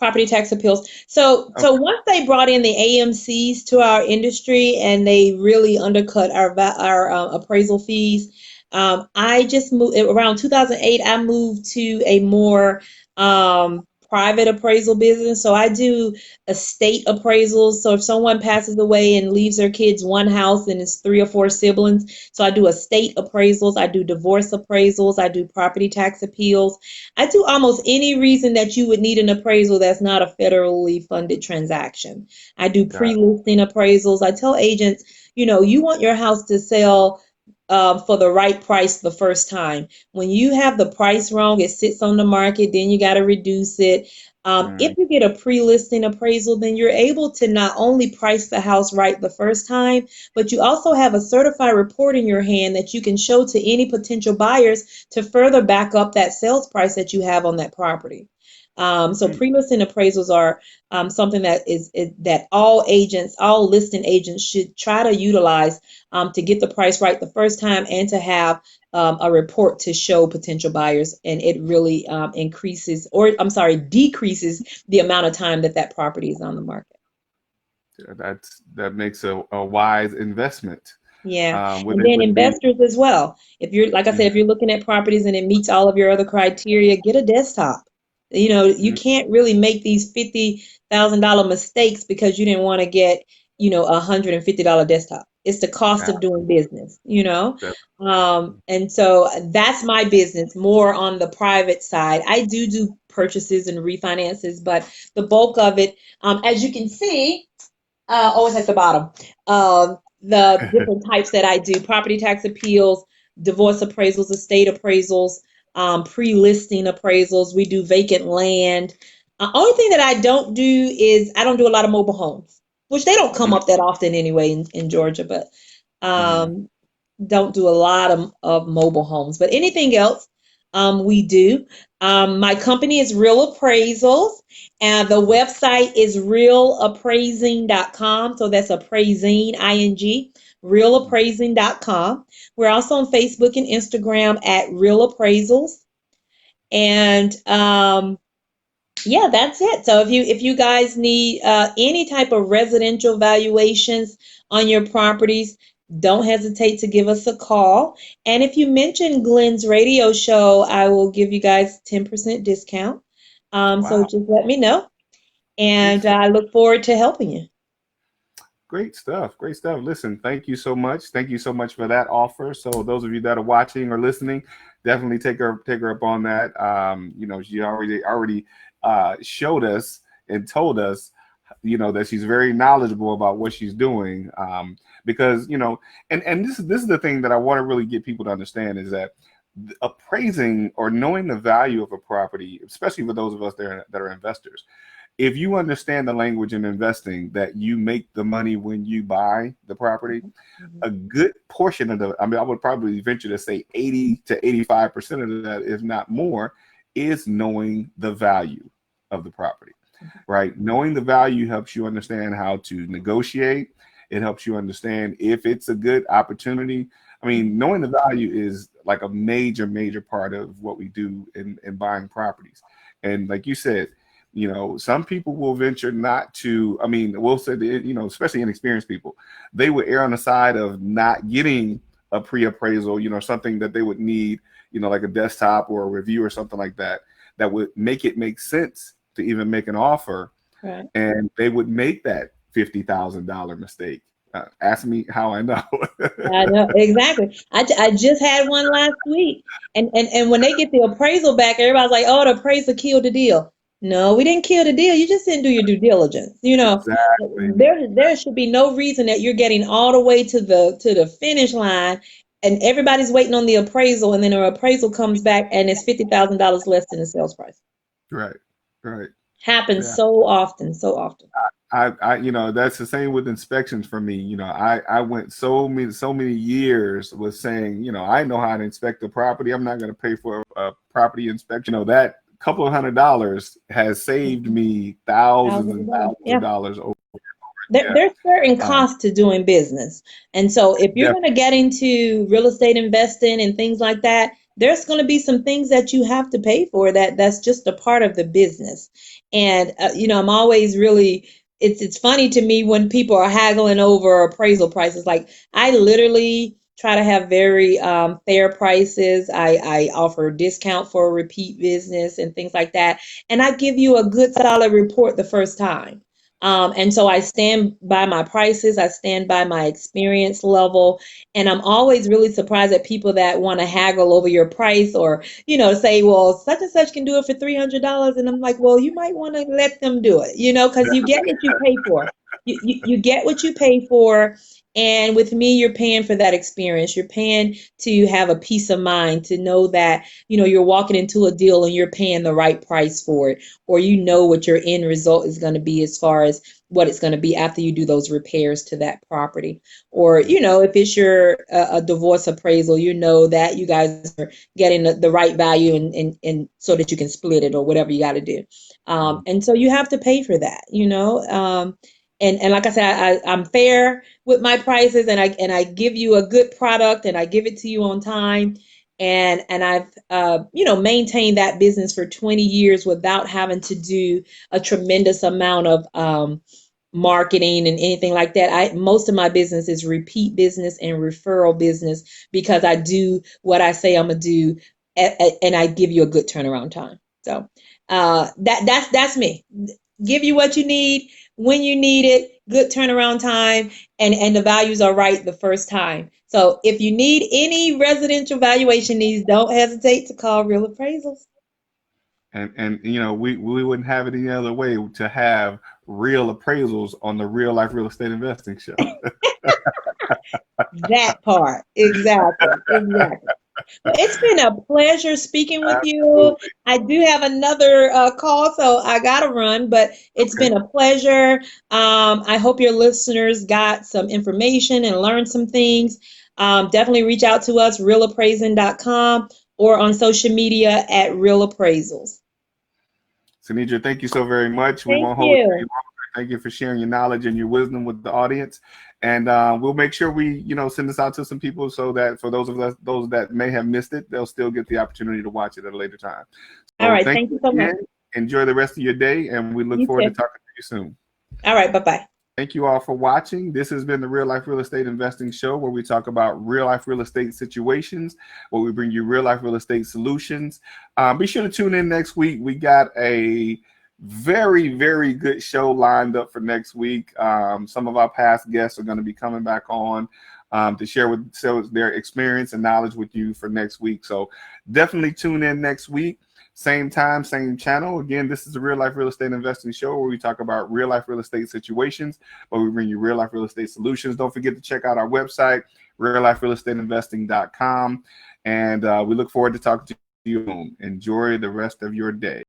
Speaker 2: Property tax appeals. So once they brought in the AMCs to our industry and they really undercut our appraisal fees, I just moved around 2008. I moved to a more private appraisal business. So I do estate appraisals. So if someone passes away and leaves their kids one house and it's 3 or 4 siblings, so I do estate appraisals, I do divorce appraisals, I do property tax appeals. I do almost any reason that you would need an appraisal that's not a federally funded transaction. I do pre-listing appraisals. I tell agents, you want your house to sell for the right price the first time. When you have the price wrong, it sits on the market, then you got to reduce it. If you get a pre-listing appraisal, then you're able to not only price the house right the first time, but you also have a certified report in your hand that you can show to any potential buyers to further back up that sales price that you have on that property. So pre-listing appraisals are something that is that all listing agents should try to utilize to get the price right the first time and to have a report to show potential buyers, and it really decreases the amount of time that property is on the market.
Speaker 1: That makes a wise investment.
Speaker 2: Yeah, and then investors as well. If you're, like I said, if you're looking at properties and it meets all of your other criteria, get a desktop. You can't really make these $50,000 mistakes because you didn't want to get, $150 desktop. It's the cost of doing business, and so that's my business more on the private side. I do purchases and refinances, but the bulk of it, as you can see, always at the bottom, the different types that I do: property tax appeals, divorce appraisals, estate appraisals, pre-listing appraisals. We do vacant land. Only thing that I don't do is I don't do a lot of mobile homes, which they don't come up that often anyway in Georgia, but don't do a lot of mobile homes. But anything else, we do. My company is Real Appraisals, and the website is realappraising.com. So that's appraising, ing, realappraising.com. We're also on Facebook and Instagram at Real Appraisals. And yeah, that's it. So if you guys need any type of residential valuations on your properties, don't hesitate to give us a call. And if you mention Glenn's radio show, I will give you guys 10% discount. So just let me know. And I look forward to helping you.
Speaker 1: Great stuff. Listen, thank you so much. Thank you so much for that offer. So those of you that are watching or listening, definitely take her up on that. She already showed us and told us that she's very knowledgeable about what she's doing. Because, and this is the thing that I want to really get people to understand is that appraising or knowing the value of a property, especially for those of us that are investors, if you understand the language in investing that you make the money when you buy the property, a good portion of I would probably venture to say 80 to 85% of that, if not more, is knowing the value of the property, right? Knowing the value helps you understand how to negotiate. It helps you understand if it's a good opportunity. I mean, knowing the value is like a major part of what we do in buying properties. And like you said, some people will venture not to, we'll say, especially inexperienced people, they would err on the side of not getting a pre-appraisal, something that they would need, like a desktop or a review or something like that, that would make it make sense to even make an offer.
Speaker 2: Right.
Speaker 1: And they would make that $50,000 mistake. Ask me how I know.
Speaker 2: I know exactly. I just had one last week, and when they get the appraisal back, everybody's like, "Oh, the appraiser killed the deal." No, we didn't kill the deal. You just didn't do your due diligence.
Speaker 1: Exactly.
Speaker 2: There should be no reason that you're getting all the way to the finish line, and everybody's waiting on the appraisal, and then the appraisal comes back and it's $50,000 less than the sales price.
Speaker 1: Right.
Speaker 2: Happens so often.
Speaker 1: I that's the same with inspections for me. I went so many years with saying, I know how to inspect the property. I'm not going to pay for a property inspection. That couple of $100 has saved me thousands and thousands of dollars over.
Speaker 2: There's certain costs to doing business. And so if you're going to get into real estate investing and things like that, there's going to be some things that you have to pay for that's just a part of the business. And, I'm always really, it's funny to me when people are haggling over appraisal prices. Like, I literally try to have very fair prices. I offer a discount for a repeat business and things like that. And I give you a good solid report the first time. And so I stand by my prices. I stand by my experience level. And I'm always really surprised at people that want to haggle over your price or, say, well, such and such can do it for $300. And I'm like, well, you might want to let them do it, because you get what you pay for. You get what you pay for. And with me, you're paying for that experience. You're paying to have a peace of mind, to know that, you're walking into a deal and you're paying the right price for it, or what your end result is going to be as far as what it's going to be after you do those repairs to that property. Or, if it's your a divorce appraisal, that you guys are getting the right value and so that you can split it or whatever you got to do. And so you have to pay for that, And like I said, I'm fair with my prices, and I give you a good product, and I give it to you on time, and I've maintained that business for 20 years without having to do a tremendous amount of marketing and anything like that. Most of my business is repeat business and referral business because I do what I say I'm gonna do, and I give you a good turnaround time. So that's me. Give you what you need when you need it, good turnaround time, and the values are right the first time. So if you need any residential valuation needs, don't hesitate to call Real Appraisals.
Speaker 1: And we wouldn't have it any other way to have Real Appraisals on the Real Life Real Estate Investing Show.
Speaker 2: That part, exactly. It's been a pleasure speaking with you. I do have another call, so I gotta run, but it's been a pleasure. I hope your listeners got some information and learned some things. Definitely reach out to us, realappraising.com, or on social media at Real Appraisals.
Speaker 1: Sanedria, thank you so very much. We won't hold you any longer. Thank you for sharing your knowledge and your wisdom with the audience. And we'll make sure we, send this out to some people so that for those that may have missed it, they'll still get the opportunity to watch it at a later time. So
Speaker 2: all right. Thank you so much.
Speaker 1: Enjoy the rest of your day, and we look forward to talking to you soon.
Speaker 2: All right. Bye-bye.
Speaker 1: Thank you all for watching. This has been the Real Life Real Estate Investing Show, where we talk about real life real estate situations, where we bring you real life real estate solutions. Be sure to tune in next week. We got a very, very good show lined up for next week. Some of our past guests are going to be coming back on to share their experience and knowledge with you for next week. So definitely tune in next week. same time, same channel. Again, this is a real life real estate investing show where we talk about real life real estate situations, but we bring you real life real estate solutions. Don't forget to check out our website, realliferealestateinvesting.com. And we look forward to talking to you. Enjoy the rest of your day.